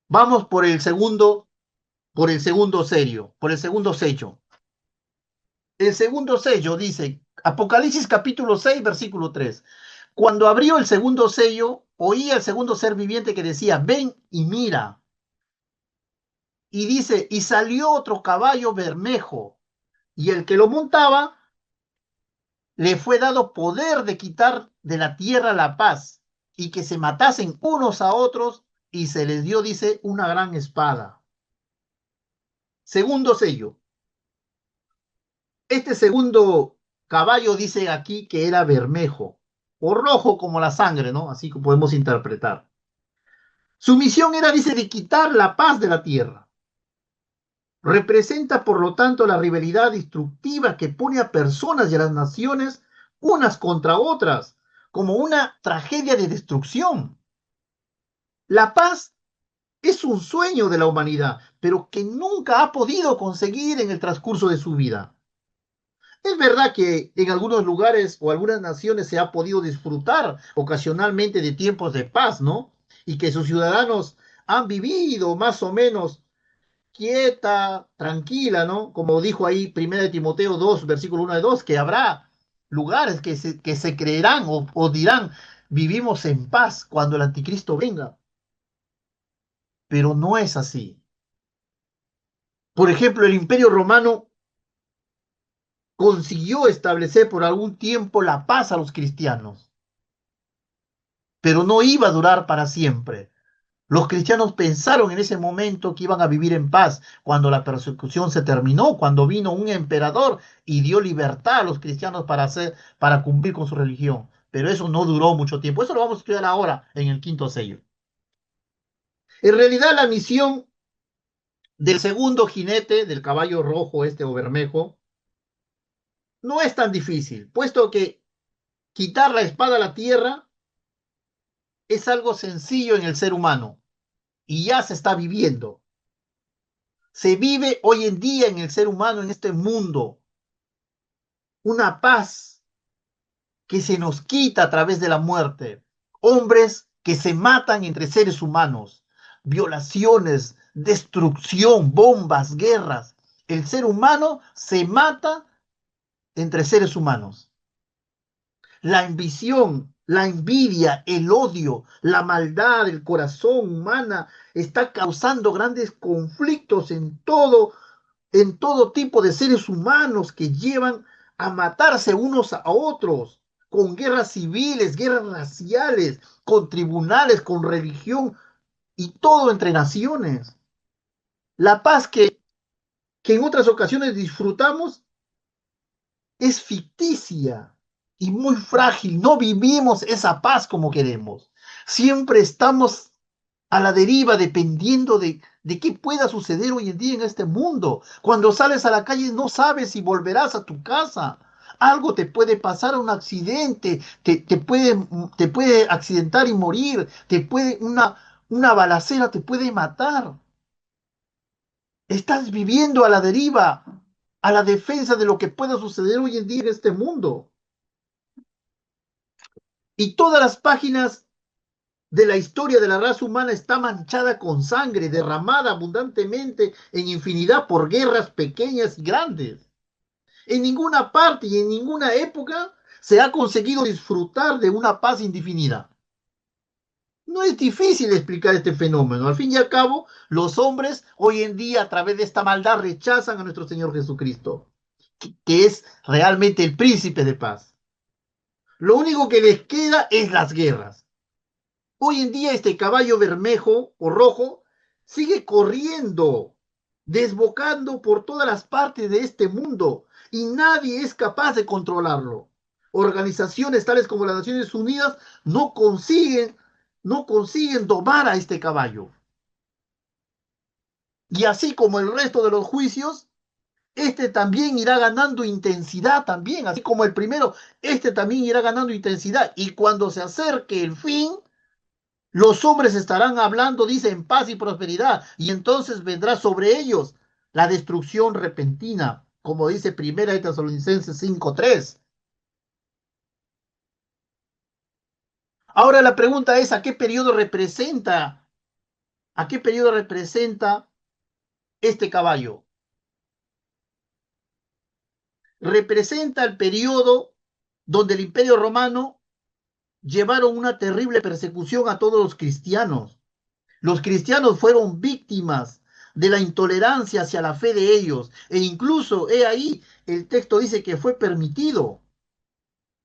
Vamos por el segundo sello, por el segundo sello. El segundo sello dice, Apocalipsis capítulo 6, versículo 3. Cuando abrió el segundo sello, oía el segundo ser viviente que decía, ven y mira. Y dice, y salió otro caballo bermejo, y el que lo montaba le fue dado poder de quitar de la tierra la paz, y que se matasen unos a otros, y se les dio, dice, una gran espada. Segundo sello. Este segundo caballo dice aquí que era bermejo, o rojo como la sangre, ¿no? Así que podemos interpretar. Su misión era, dice, de quitar la paz de la tierra. Representa, por lo tanto, la rivalidad destructiva que pone a personas y a las naciones unas contra otras, como una tragedia de destrucción. La paz es un sueño de la humanidad, pero que nunca ha podido conseguir en el transcurso de su vida. Es verdad que en algunos lugares o algunas naciones se ha podido disfrutar ocasionalmente de tiempos de paz, ¿no? Y que sus ciudadanos han vivido más o menos quieta, tranquila, ¿no? Como dijo ahí 1 Timoteo 2, versículo 1 de 2, que habrá lugares que se creerán o dirán, vivimos en paz cuando el anticristo venga. Pero no es así. Por ejemplo, el Imperio Romano consiguió establecer por algún tiempo la paz a los cristianos, pero no iba a durar para siempre. Los cristianos pensaron en ese momento que iban a vivir en paz cuando la persecución se terminó, cuando vino un emperador y dio libertad a los cristianos para cumplir con su religión. Pero eso no duró mucho tiempo. Eso lo vamos a estudiar ahora en el quinto sello. En realidad, la misión del segundo jinete, del caballo rojo este o bermejo, no es tan difícil, puesto que quitar la espada a la tierra es algo sencillo en el ser humano y ya se está viviendo. Se vive hoy en día en el ser humano, en este mundo, una paz que se nos quita a través de la muerte. Hombres que se matan entre seres humanos, violaciones, destrucción, bombas, guerras. El ser humano se mata entre seres humanos. La ambición, la envidia, el odio, la maldad del corazón humana está causando grandes conflictos en todo tipo de seres humanos que llevan a matarse unos a otros, con guerras civiles, guerras raciales, con tribunales, con religión y todo entre naciones. La paz que que en otras ocasiones disfrutamos es ficticia y muy frágil. No vivimos esa paz como queremos. Siempre estamos a la deriva dependiendo de qué pueda suceder hoy en día en este mundo. Cuando sales a la calle no sabes si volverás a tu casa. Algo te puede pasar, un accidente, te puede accidentar y morir, una balacera te puede matar. Estás viviendo a la deriva, a la defensa de lo que pueda suceder hoy en día en este mundo. Y todas las páginas de la historia de la raza humana está manchada con sangre, derramada abundantemente en infinidad por guerras pequeñas y grandes. En ninguna parte y en ninguna época se ha conseguido disfrutar de una paz indefinida. No es difícil explicar este fenómeno. Al fin y al cabo, los hombres hoy en día a través de esta maldad rechazan a nuestro Señor Jesucristo, que es realmente el príncipe de paz. Lo único que les queda es las guerras. Hoy en día este caballo bermejo o rojo sigue corriendo, desbocando por todas las partes de este mundo y nadie es capaz de controlarlo. Organizaciones tales como las Naciones Unidas no consiguen domar a este caballo. Y así como el resto de los juicios, este también irá ganando intensidad también, así como el primero, este también irá ganando intensidad. Y cuando se acerque el fin, los hombres estarán hablando, dice, en paz y prosperidad, y entonces vendrá sobre ellos la destrucción repentina, como dice Primera de Tesalonicenses 5:3. Ahora la pregunta es, a qué periodo representa este caballo? Representa el periodo donde el Imperio Romano llevaron una terrible persecución a todos los cristianos. Los cristianos fueron víctimas de la intolerancia hacia la fe de ellos. E incluso, he ahí, el texto dice que fue permitido.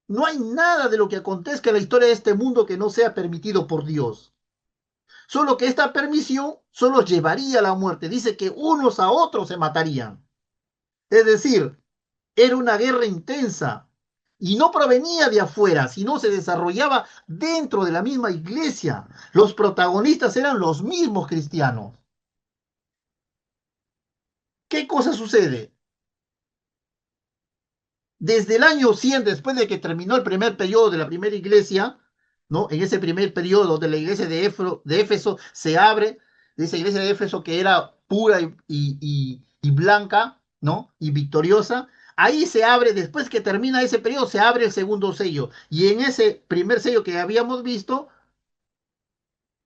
No hay nada de lo que acontezca en la historia de este mundo que no sea permitido por Dios. Solo que esta permisión solo llevaría a la muerte. Dice que unos a otros se matarían. Es decir, era una guerra intensa y no provenía de afuera, sino se desarrollaba dentro de la misma iglesia. Los protagonistas eran los mismos cristianos. ¿Qué cosa sucede? Desde el año 100, después de que terminó el primer periodo de la primera iglesia, ¿no? En ese primer periodo de la iglesia de Éfeso se abre, de esa iglesia de Éfeso que era pura y blanca, ¿no? Y victoriosa. Ahí se abre, después que termina ese periodo, se abre el segundo sello. Y en ese primer sello que habíamos visto,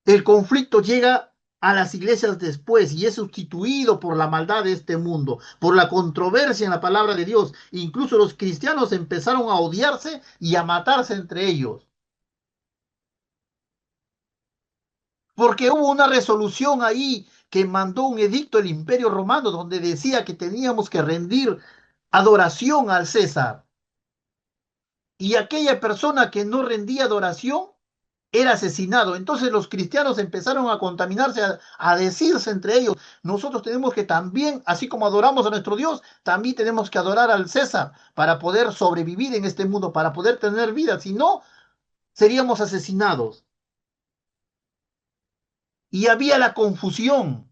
el conflicto llega a las iglesias después y es sustituido por la maldad de este mundo, por la controversia en la palabra de Dios. Incluso los cristianos empezaron a odiarse y a matarse entre ellos. Porque hubo una resolución ahí que mandó un edicto el Imperio Romano donde decía que teníamos que rendir adoración al César. Y aquella persona que no rendía adoración era asesinado. Entonces los cristianos empezaron a contaminarse, a decirse entre ellos, nosotros tenemos que también, así como adoramos a nuestro Dios, también tenemos que adorar al César para poder sobrevivir en este mundo, para poder tener vida. Si no, seríamos asesinados. Y había la confusión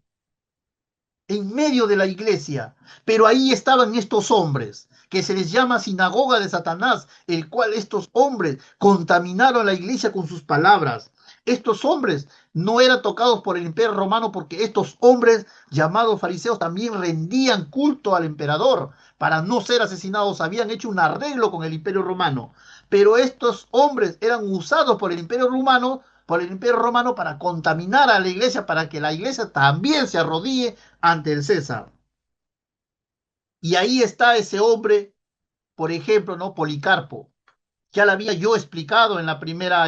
en medio de la iglesia, pero ahí estaban estos hombres que se les llama sinagoga de Satanás, el cual estos hombres contaminaron la iglesia con sus palabras. Estos hombres no eran tocados por el imperio romano porque estos hombres llamados fariseos también rendían culto al emperador para no ser asesinados. Habían hecho un arreglo con el imperio romano, pero estos hombres eran usados por el imperio romano para contaminar a la iglesia, para que la iglesia también se arrodille ante el César. Y ahí está ese hombre, por ejemplo, ¿no? Policarpo. Ya lo había yo explicado en la primera,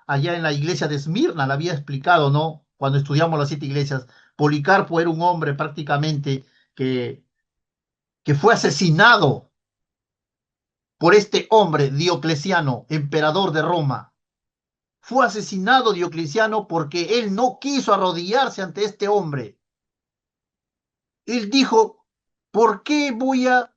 allá en la iglesia de Esmirna, la había explicado, ¿no? Cuando estudiamos las 7 iglesias. Policarpo era un hombre prácticamente que, que fue asesinado por este hombre, Diocleciano, emperador de Roma. Fue asesinado Diocleciano porque él no quiso arrodillarse ante este hombre. Él dijo, ¿Por qué voy a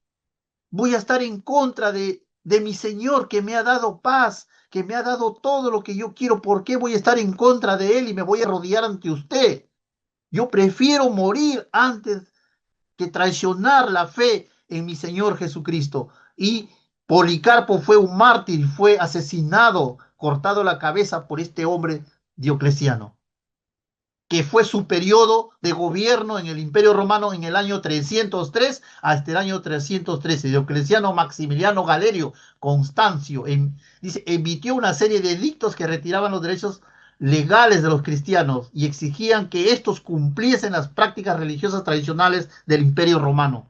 estar en contra de mi Señor que me ha dado paz, que me ha dado todo lo que yo quiero? ¿Por qué voy a estar en contra de Él y me voy a rodear ante usted? Yo prefiero morir antes que traicionar la fe en mi Señor Jesucristo. Y Policarpo fue un mártir, fue asesinado, cortado la cabeza por este hombre Diocleciano, que fue su periodo de gobierno en el Imperio Romano en el año 303 hasta el año 313. Diocleciano Maximiliano Galerio Constancio dice, emitió una serie de edictos que retiraban los derechos legales de los cristianos y exigían que estos cumpliesen las prácticas religiosas tradicionales del Imperio Romano.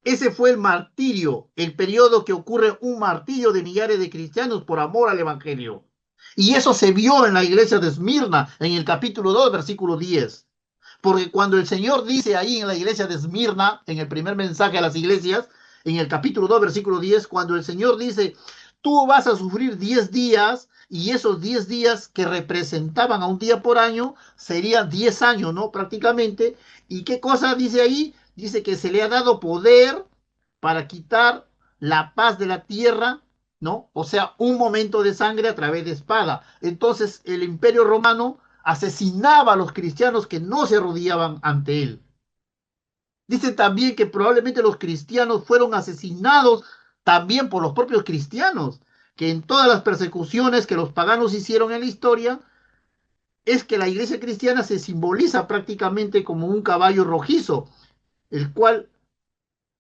Ese fue el martirio, el periodo que ocurre un martirio de millares de cristianos por amor al Evangelio. Y eso se vio en la iglesia de Esmirna, en el capítulo 2, versículo 10. Porque cuando el Señor dice ahí en la iglesia de Esmirna, en el primer mensaje a las iglesias, en el capítulo 2, versículo 10, cuando el Señor dice, tú vas a sufrir 10 días, y esos 10 días que representaban a un día por año, serían 10 años, ¿no? Prácticamente. ¿Y qué cosa dice ahí? Dice que se le ha dado poder para quitar la paz de la tierra, ¿no? O sea, un momento de sangre a través de espada. Entonces, el Imperio Romano asesinaba a los cristianos que no se arrodillaban ante él. Dice también que probablemente los cristianos fueron asesinados también por los propios cristianos, que en todas las persecuciones que los paganos hicieron en la historia, es que la iglesia cristiana se simboliza prácticamente como un caballo rojizo, el cual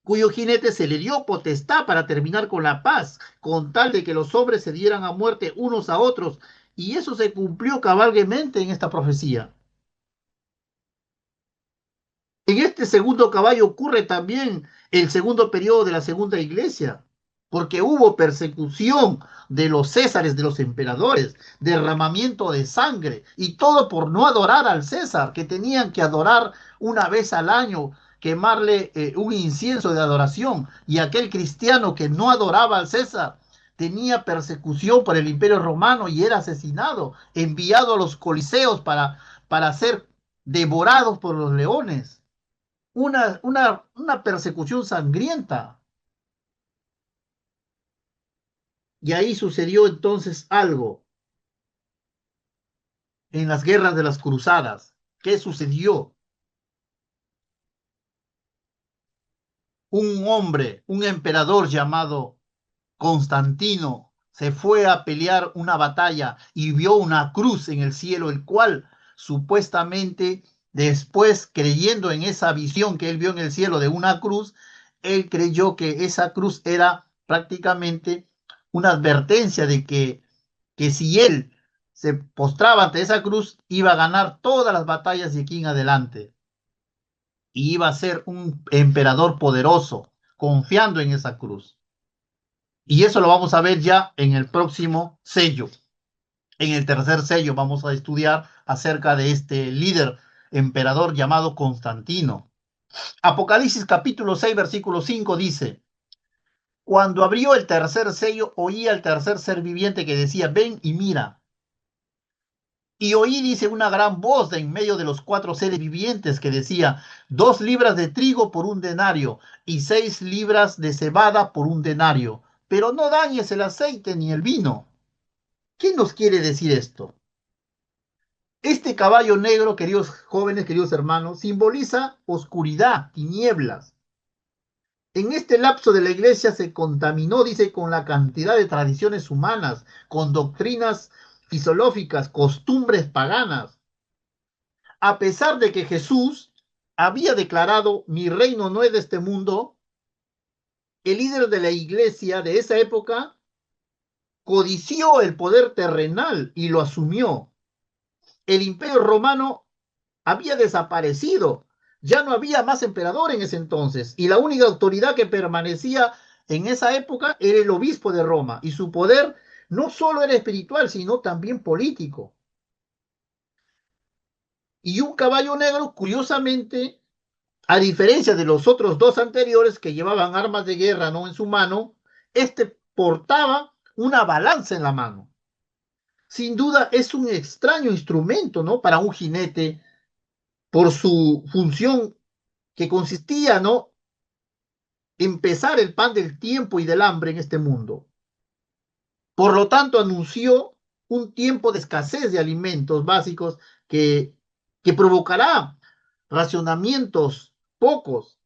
cuyo jinete se le dio potestad para terminar con la paz, con tal de que los hombres se dieran a muerte unos a otros. Y eso se cumplió cabalmente en esta profecía. En este segundo caballo ocurre también el segundo periodo de la segunda iglesia, porque hubo persecución de los césares, de los emperadores, derramamiento de sangre, y todo por no adorar al César, que tenían que adorar una vez al año, quemarle un incienso de adoración, y aquel cristiano que no adoraba al César tenía persecución por el imperio romano y era asesinado, enviado a los coliseos para ser devorados por los leones. Una persecución sangrienta. Y ahí sucedió entonces algo en las guerras de las cruzadas. ¿Qué sucedió? Un hombre, un emperador llamado Constantino, se fue a pelear una batalla y vio una cruz en el cielo, el cual supuestamente después, creyendo en esa visión que él vio en el cielo de una cruz, él creyó que esa cruz era prácticamente una advertencia de que si él se postraba ante esa cruz, iba a ganar todas las batallas de aquí en adelante y iba a ser un emperador poderoso, confiando en esa cruz. Y eso lo vamos a ver ya en el próximo sello. En el tercer sello vamos a estudiar acerca de este líder emperador llamado Constantino. Apocalipsis capítulo 6, versículo 5 dice, cuando abrió el tercer sello, oí al tercer ser viviente que decía, ven y mira. Y oí, dice, una gran voz de en medio de los cuatro seres vivientes que decía, 2 libras de trigo por un denario y 6 libras de cebada por un denario, pero no dañes el aceite ni el vino. ¿Qué nos quiere decir esto? Este caballo negro, queridos jóvenes, queridos hermanos, simboliza oscuridad, tinieblas. En este lapso de la iglesia se contaminó, dice, con la cantidad de tradiciones humanas, con doctrinas filosóficas, costumbres paganas. A pesar de que Jesús había declarado, mi reino no es de este mundo, el líder de la iglesia de esa época codició el poder terrenal y lo asumió. El imperio romano había desaparecido, ya no había más emperador en ese entonces, y la única autoridad que permanecía en esa época era el obispo de Roma, y su poder no solo era espiritual, sino también político. Y un caballo negro, curiosamente, a diferencia de los otros dos anteriores que llevaban armas de guerra no en su mano, este portaba una balanza en la mano. Sin duda es un extraño instrumento, ¿no? Para un jinete por su función que consistía, ¿no?, en pesar el pan del tiempo y del hambre en este mundo. Por lo tanto, anunció un tiempo de escasez de alimentos básicos que, que provocará racionamientos pocos.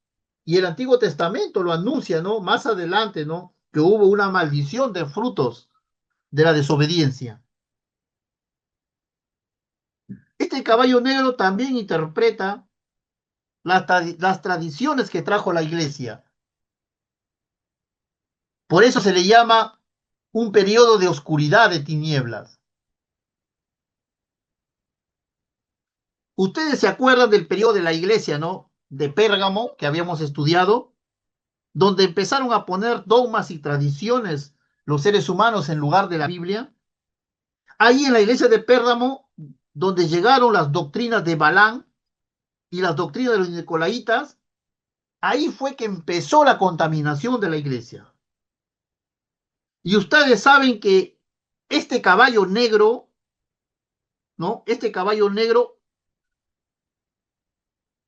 Y el Antiguo Testamento lo anuncia, ¿no?, más adelante, ¿no?, que hubo una maldición de frutos de la desobediencia. Este caballo negro también interpreta las tradiciones que trajo la iglesia. Por eso se le llama un periodo de oscuridad, de tinieblas. Ustedes se acuerdan del periodo de la iglesia, ¿no?, de Pérgamo, que habíamos estudiado, donde empezaron a poner dogmas y tradiciones los seres humanos en lugar de la Biblia. Ahí en la iglesia de Pérgamo, donde llegaron las doctrinas de Balán y las doctrinas de los nicolaitas, ahí fue que empezó la contaminación de la iglesia. Y ustedes saben que este caballo negro, ¿no?, este caballo negro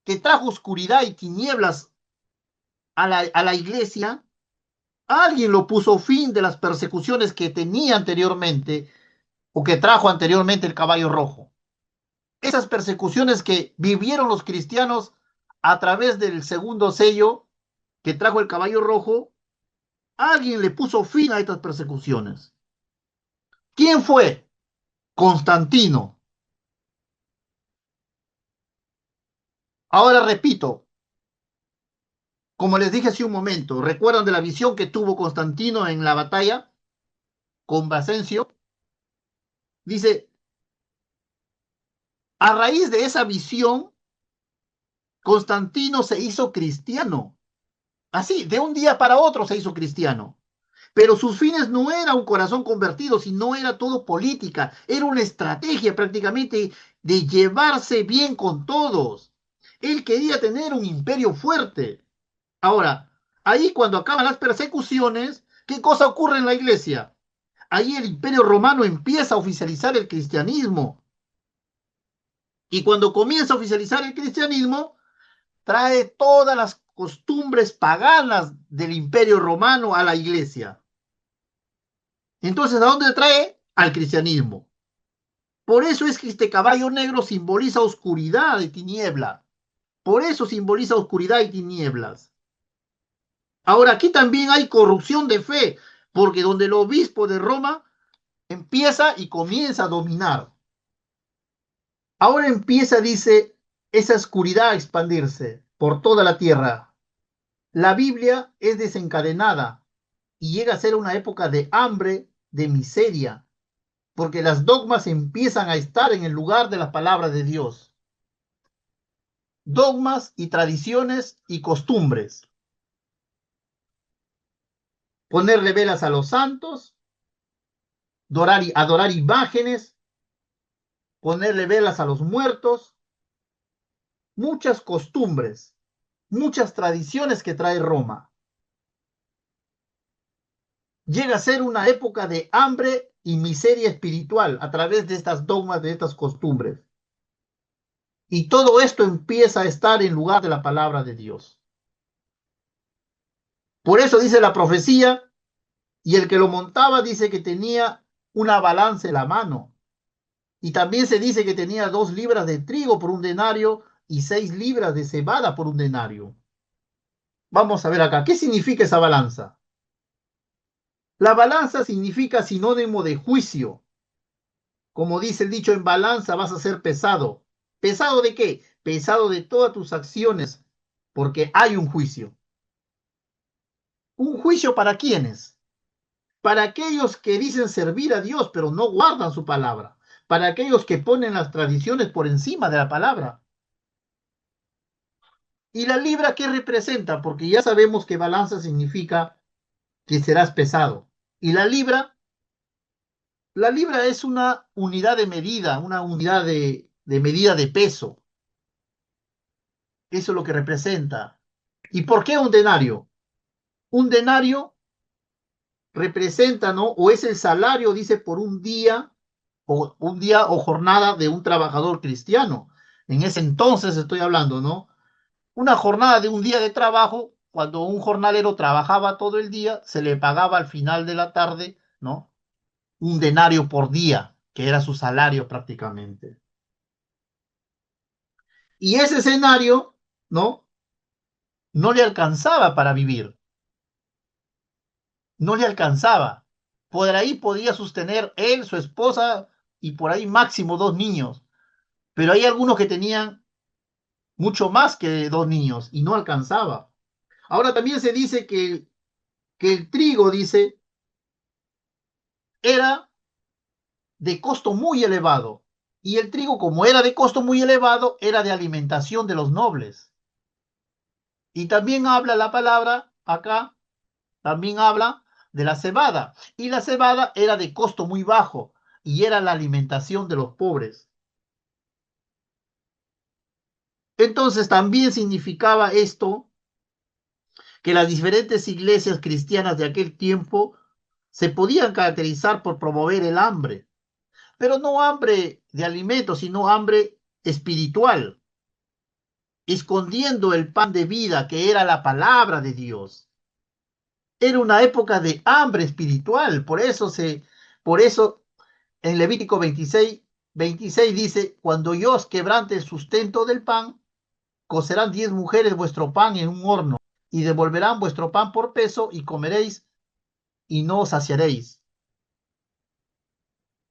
que trajo oscuridad y tinieblas a la iglesia, alguien lo puso fin de las persecuciones que tenía anteriormente o que trajo anteriormente el caballo rojo. Esas persecuciones que vivieron los cristianos a través del segundo sello que trajo el caballo rojo, alguien le puso fin a estas persecuciones. ¿Quién fue? Constantino. Ahora repito, como les dije hace un momento, ¿recuerdan de la visión que tuvo Constantino en la batalla con Basencio? Dice, a raíz de esa visión, Constantino se hizo cristiano. Así, de un día para otro se hizo cristiano. Pero sus fines no era un corazón convertido, sino era todo política, era una estrategia prácticamente de llevarse bien con todos. Él quería tener un imperio fuerte. Ahora, ahí cuando acaban las persecuciones, ¿qué cosa ocurre en la iglesia? Ahí el imperio romano empieza a oficializar el cristianismo. Y cuando comienza a oficializar el cristianismo, trae todas las costumbres paganas del imperio romano a la iglesia. Entonces, ¿a dónde trae? Al cristianismo. Por eso es que este caballo negro simboliza oscuridad y tiniebla. Por eso simboliza oscuridad y tinieblas. Ahora, aquí también hay corrupción de fe, porque donde el obispo de Roma empieza y comienza a dominar. Ahora empieza, dice, esa oscuridad a expandirse por toda la tierra. La Biblia es desencadenada y llega a ser una época de hambre, de miseria, porque las dogmas empiezan a estar en el lugar de la palabra de Dios. Dogmas y tradiciones y costumbres. Ponerle velas a los santos, adorar imágenes, ponerle velas a los muertos, muchas costumbres, muchas tradiciones que trae Roma. Llega a ser una época de hambre y miseria espiritual a través de estas dogmas, de estas costumbres. Y todo esto empieza a estar en lugar de la palabra de Dios. Por eso dice la profecía, y el que lo montaba dice que tenía una balanza en la mano. Y también se dice que tenía 2 libras de trigo por un denario y 6 libras de cebada por un denario. Vamos a ver acá, ¿qué significa esa balanza? La balanza significa sinónimo de juicio. Como dice el dicho, en balanza vas a ser pesado. ¿Pesado de qué? Pesado de todas tus acciones, porque hay un juicio. ¿Un juicio para quiénes? Para aquellos que dicen servir a Dios, pero no guardan su palabra. Para aquellos que ponen las tradiciones por encima de la palabra. ¿Y la libra qué representa? Porque ya sabemos que balanza significa que serás pesado. ¿Y la libra? La libra es una unidad de medida, una unidad de medida de peso. Eso es lo que representa. ¿Y por qué un denario? Un denario representa, ¿no? O es el salario, dice, por un día o jornada de un trabajador cristiano. En ese entonces estoy hablando, ¿no? Una jornada de un día de trabajo, cuando un jornalero trabajaba todo el día, se le pagaba al final de la tarde, ¿no? Un denario por día, que era su salario prácticamente. Y ese escenario, ¿no? No le alcanzaba para vivir, no le alcanzaba. Por ahí podía sostener él, su esposa y por ahí máximo dos niños. Pero hay algunos que tenían mucho más que dos niños y no alcanzaba. Ahora también se dice que el trigo, dice, era de costo muy elevado. Y el trigo, como era de costo muy elevado, era de alimentación de los nobles. Y también habla la palabra acá, también habla de la cebada. Y la cebada era de costo muy bajo y era la alimentación de los pobres. Entonces también significaba esto que las diferentes iglesias cristianas de aquel tiempo se podían caracterizar por promover el hambre, pero no hambre de alimentos, sino hambre espiritual, escondiendo el pan de vida que era la palabra de Dios. Era una época de hambre espiritual, por eso en Levítico 26 dice, cuando yo os quebrante el sustento del pan, cocerán 10 mujeres vuestro pan en un horno y devolverán vuestro pan por peso y comeréis y no os saciaréis.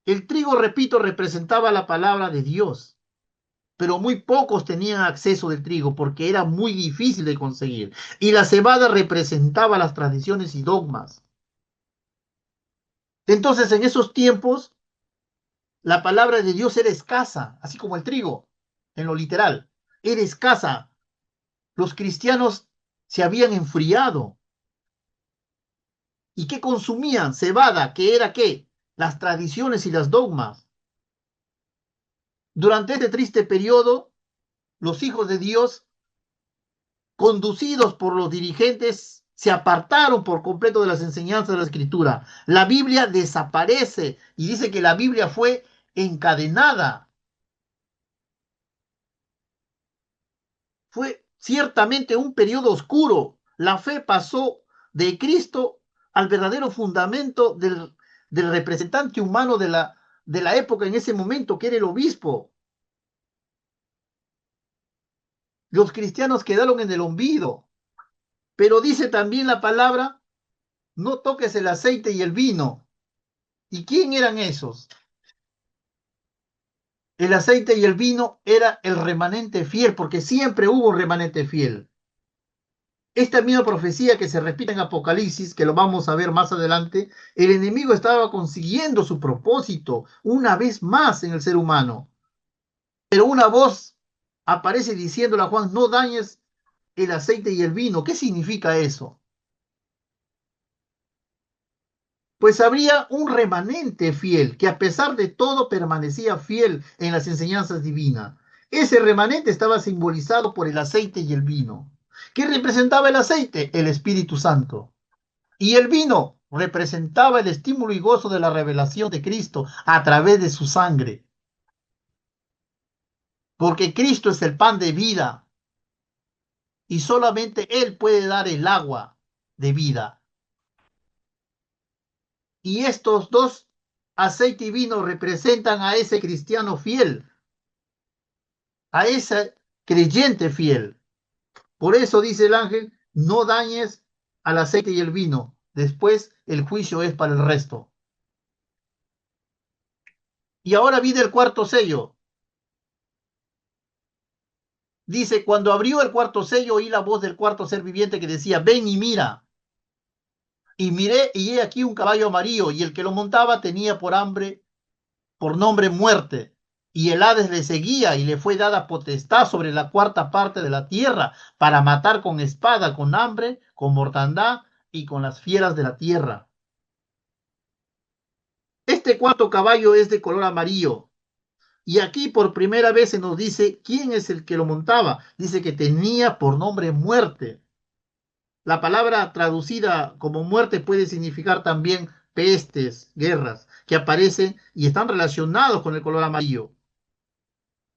El trigo, repito, representaba la palabra de Dios, pero muy pocos tenían acceso del trigo porque era muy difícil de conseguir. Y la cebada representaba las tradiciones y dogmas. Entonces, en esos tiempos, la palabra de Dios era escasa, así como el trigo, en lo literal. Era escasa. Los cristianos se habían enfriado. ¿Y qué consumían? Cebada, que era qué? Las tradiciones y las dogmas. Durante este triste periodo, los hijos de Dios, conducidos por los dirigentes, se apartaron por completo de las enseñanzas de la Escritura. La Biblia desaparece y dice que la Biblia fue encadenada. Fue ciertamente un periodo oscuro. La fe pasó de Cristo al verdadero fundamento del representante humano de la época en ese momento, que era el obispo. Los cristianos quedaron en el olvido. Pero dice también la palabra, no toques el aceite y el vino. ¿Y quién eran esos? El aceite y el vino era el remanente fiel, porque siempre hubo un remanente fiel. Esta misma profecía que se repite en Apocalipsis, que lo vamos a ver más adelante, el enemigo estaba consiguiendo su propósito una vez más en el ser humano. Pero una voz aparece diciéndole a Juan, no dañes el aceite y el vino. ¿Qué significa eso? Pues habría un remanente fiel que a pesar de todo permanecía fiel en las enseñanzas divinas. Ese remanente estaba simbolizado por el aceite y el vino. ¿Qué representaba el aceite? El Espíritu Santo. Y el vino representaba el estímulo y gozo de la revelación de Cristo a través de su sangre. Porque Cristo es el pan de vida y solamente Él puede dar el agua de vida. Y estos dos, aceite y vino, representan a ese cristiano fiel, a ese creyente fiel. Por eso dice el ángel, no dañes al aceite y el vino. Después el juicio es para el resto. Y ahora viene el cuarto sello. Dice, cuando abrió el cuarto sello, oí la voz del cuarto ser viviente que decía, ven y mira. Y miré y he aquí un caballo amarillo, y el que lo montaba tenía por nombre muerte. Y el Hades le seguía y le fue dada potestad sobre la cuarta parte de la tierra para matar con espada, con hambre, con mortandad y con las fieras de la tierra. Este cuarto caballo es de color amarillo. Y aquí por primera vez se nos dice quién es el que lo montaba. Dice que tenía por nombre muerte. La palabra traducida como muerte puede significar también pestes, guerras, que aparecen y están relacionados con el color amarillo.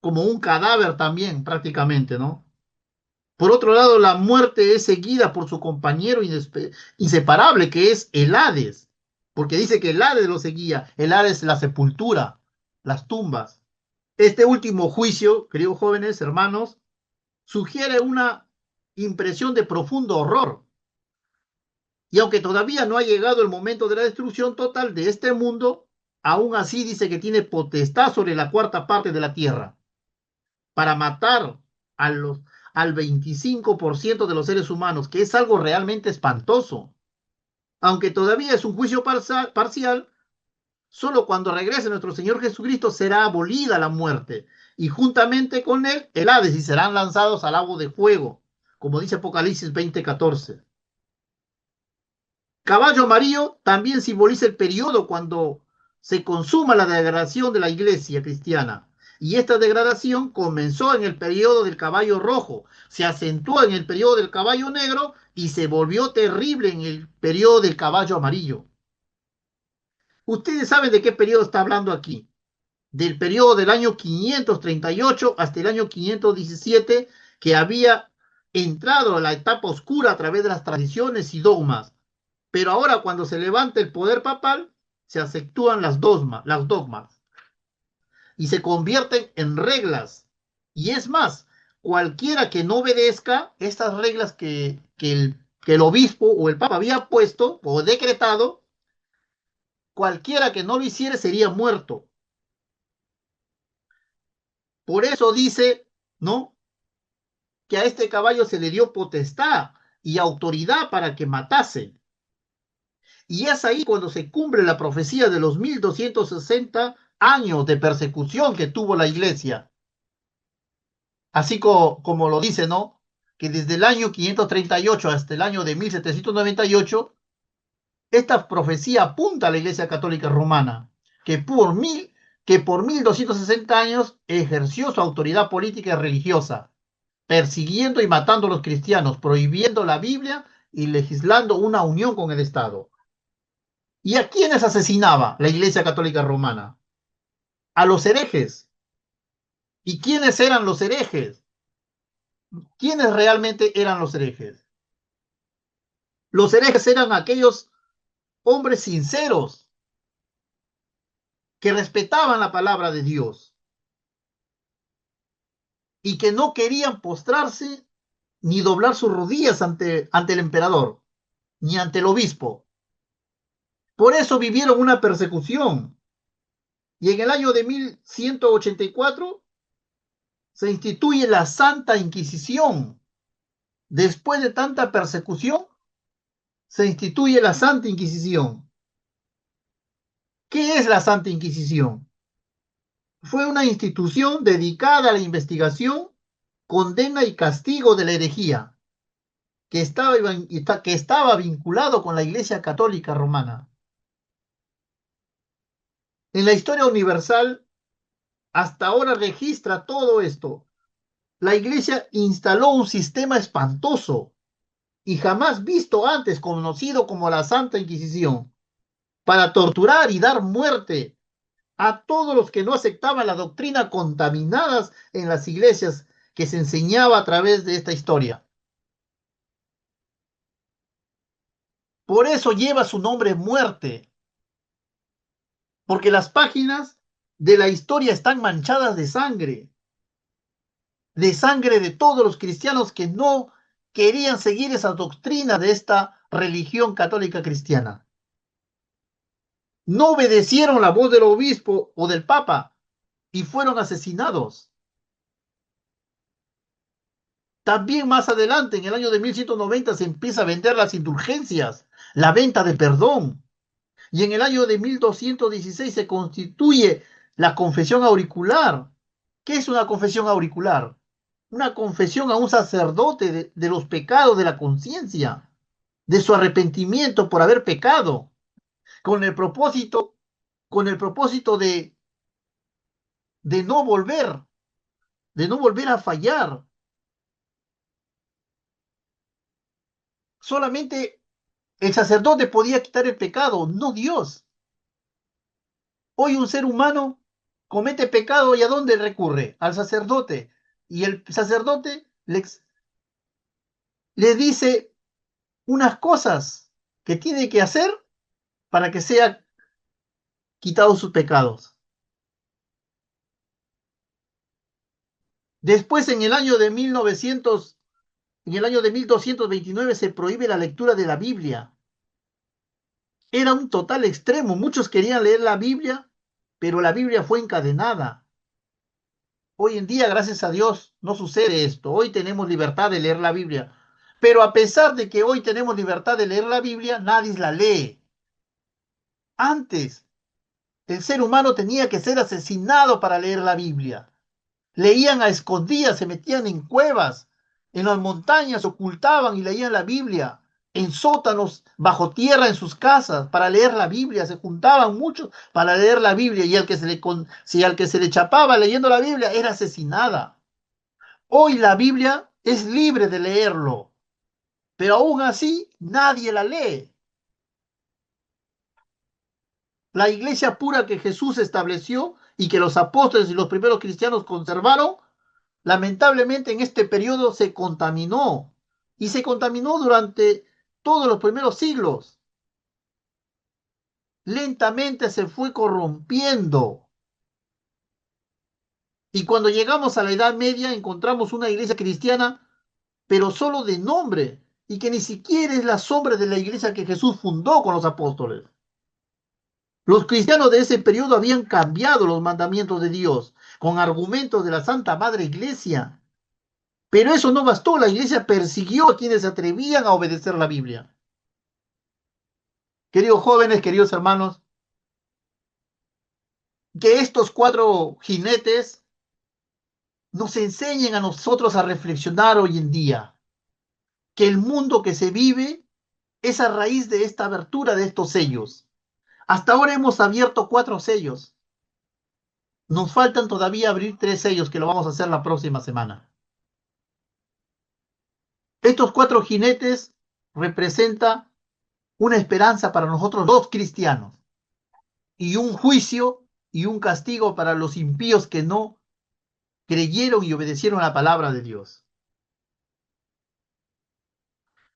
como un cadáver también, prácticamente, ¿no? Por otro lado, la muerte es seguida por su compañero inseparable, que es el Hades, porque dice que el Hades lo seguía. El Hades es la sepultura, las tumbas. Este último juicio, queridos jóvenes, hermanos, sugiere una impresión de profundo horror. Y aunque todavía no ha llegado el momento de la destrucción total de este mundo, aún así dice que tiene potestad sobre la cuarta parte de la tierra para matar a los, al 25% de los seres humanos, que es algo realmente espantoso. Aunque todavía es un juicio parcial, solo cuando regrese nuestro Señor Jesucristo será abolida la muerte y juntamente con él el Hades y serán lanzados al lago de fuego, como dice Apocalipsis 20:14. Caballo amarillo también simboliza el periodo cuando se consuma la degradación de la iglesia cristiana. Y esta degradación comenzó en el periodo del caballo rojo, se acentuó en el periodo del caballo negro y se volvió terrible en el periodo del caballo amarillo. Ustedes saben de qué periodo está hablando aquí. Del periodo del año 538 hasta el año 517, que había entrado a la etapa oscura a través de las tradiciones y dogmas. Pero ahora cuando se levanta el poder papal, se aceptúan las dogmas y se convierten en reglas. Y es más, cualquiera que no obedezca estas reglas que el obispo o el papa había puesto o decretado, cualquiera que no lo hiciere sería muerto. Por eso dice, ¿no? Que a este caballo se le dio potestad y autoridad para que matase. Y es ahí cuando se cumple la profecía de los 1260 años de persecución que tuvo la iglesia. Así como lo dice, ¿no? Que desde el año 538 hasta el año de 1798, esta profecía apunta a la iglesia católica romana, que por 1260 años ejerció su autoridad política y religiosa, persiguiendo y matando a los cristianos, prohibiendo la Biblia y legislando una unión con el Estado. ¿Y a quiénes asesinaba la Iglesia Católica Romana? A los herejes. ¿Y quiénes eran los herejes? ¿Quiénes realmente eran los herejes? Los herejes eran aquellos hombres sinceros que respetaban la palabra de Dios y que no querían postrarse ni doblar sus rodillas ante el emperador, ni ante el obispo. Por eso vivieron una persecución. Y en el año de 1184 se instituye la Santa Inquisición. Después de tanta persecución, se instituye la Santa Inquisición. ¿Qué es la Santa Inquisición? Fue una institución dedicada a la investigación, condena y castigo de la herejía, que estaba vinculado con la Iglesia Católica Romana. En la historia universal, hasta ahora registra todo esto. La Iglesia instaló un sistema espantoso y jamás visto antes, conocido como la Santa Inquisición, para torturar y dar muerte a todos los que no aceptaban la doctrina contaminadas en las iglesias que se enseñaba a través de esta historia. Por eso lleva su nombre muerte, porque las páginas de la historia están manchadas de sangre de todos los cristianos que no querían seguir esa doctrina de esta religión católica cristiana. No obedecieron la voz del obispo o del papa y fueron asesinados. También más adelante, en el año de 1190, se empieza a vender las indulgencias, la venta de perdón. Y en el año de 1216 se constituye la confesión auricular. ¿Qué es una confesión auricular? Una confesión a un sacerdote de los pecados de la conciencia, de su arrepentimiento por haber pecado, con el propósito, con el propósito de no volver, de no volver a fallar. Solamente el sacerdote podía quitar el pecado, no Dios. Hoy un ser humano comete pecado y ¿a dónde recurre? Al sacerdote. Y el sacerdote le dice unas cosas que tiene que hacer para que sea quitados sus pecados. Después, en el año de 1229 se prohíbe la lectura de la Biblia. Era un total extremo. Muchos querían leer la Biblia, pero la Biblia fue encadenada. Hoy en día, gracias a Dios, no sucede esto. Hoy tenemos libertad de leer la Biblia. Pero a pesar de que hoy tenemos libertad de leer la Biblia, nadie la lee. Antes, el ser humano tenía que ser asesinado para leer la Biblia. Leían a escondidas, se metían en cuevas, en las montañas, se ocultaban y leían la Biblia, en sótanos, bajo tierra, en sus casas, para leer la Biblia. Se juntaban muchos para leer la Biblia y si al que se le chapaba leyendo la Biblia era asesinada. Hoy la Biblia es libre de leerlo, pero aún así nadie la lee. La iglesia pura que Jesús estableció y que los apóstoles y los primeros cristianos conservaron, lamentablemente en este periodo se contaminó y se contaminó durante todos los primeros siglos. Lentamente se fue corrompiendo. Y cuando llegamos a la Edad Media encontramos una iglesia cristiana, pero solo de nombre, y que ni siquiera es la sombra de la iglesia que Jesús fundó con los apóstoles. Los cristianos de ese periodo habían cambiado los mandamientos de Dios con argumentos de la Santa Madre Iglesia. Pero eso no bastó, la iglesia persiguió a quienes se atrevían a obedecer la Biblia. Queridos jóvenes, queridos hermanos, que estos cuatro jinetes nos enseñen a nosotros a reflexionar hoy en día, que el mundo que se vive es a raíz de esta abertura de estos sellos. Hasta ahora hemos abierto 4 sellos. Nos faltan todavía abrir 3 sellos, que lo vamos a hacer la próxima semana. Estos 4 jinetes representan una esperanza para nosotros los cristianos y un juicio y un castigo para los impíos que no creyeron y obedecieron la palabra de Dios.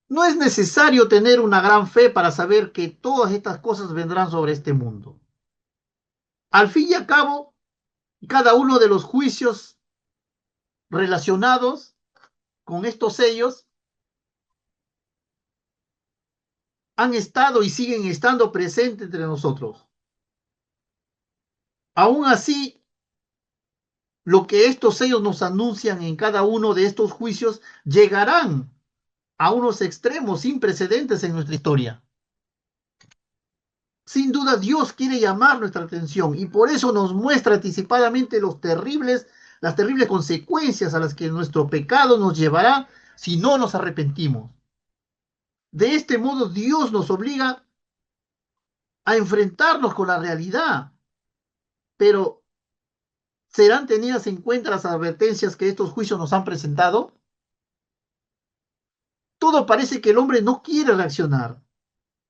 No es necesario tener una gran fe para saber que todas estas cosas vendrán sobre este mundo. Al fin y al cabo, cada uno de los juicios relacionados con estos sellos han estado y siguen estando presentes entre nosotros. Aún así, lo que estos sellos nos anuncian en cada uno de estos juicios llegarán a unos extremos sin precedentes en nuestra historia. Sin duda Dios quiere llamar nuestra atención y por eso nos muestra anticipadamente las terribles consecuencias a las que nuestro pecado nos llevará si no nos arrepentimos. De este modo Dios nos obliga a enfrentarnos con la realidad, pero ¿serán tenidas en cuenta las advertencias que estos juicios nos han presentado? Todo parece que el hombre no quiere reaccionar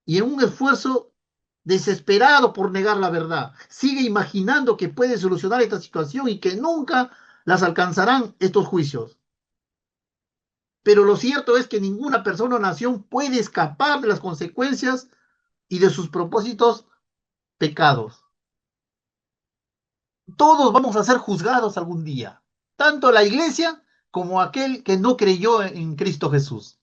y en un esfuerzo desesperado por negar la verdad, sigue imaginando que puede solucionar esta situación y que nunca las alcanzarán estos juicios. Pero lo cierto es que ninguna persona o nación puede escapar de las consecuencias y de sus propósitos pecados. Todos vamos a ser juzgados algún día, tanto la iglesia como aquel que no creyó en Cristo Jesús.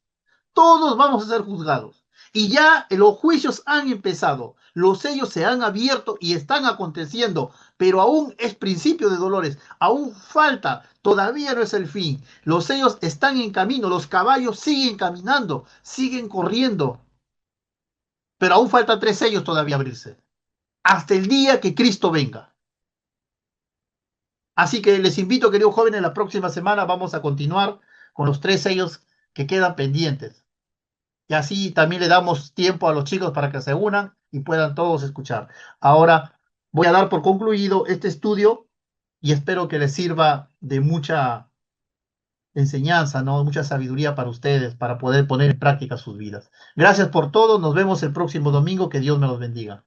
Todos vamos a ser juzgados. Y ya los juicios han empezado, los sellos se han abierto y están aconteciendo, pero aún es principio de dolores, aún falta, todavía no es el fin. Los sellos están en camino, los caballos siguen caminando, siguen corriendo, pero aún faltan 3 sellos todavía abrirse, hasta el día que Cristo venga. Así que les invito, queridos jóvenes, la próxima semana vamos a continuar con los 3 sellos que quedan pendientes. Y así también le damos tiempo a los chicos para que se unan y puedan todos escuchar. Ahora voy a dar por concluido este estudio y espero que les sirva de mucha enseñanza, ¿no? Mucha sabiduría para ustedes, para poder poner en práctica sus vidas. Gracias por todo. Nos vemos el próximo domingo. Que Dios me los bendiga.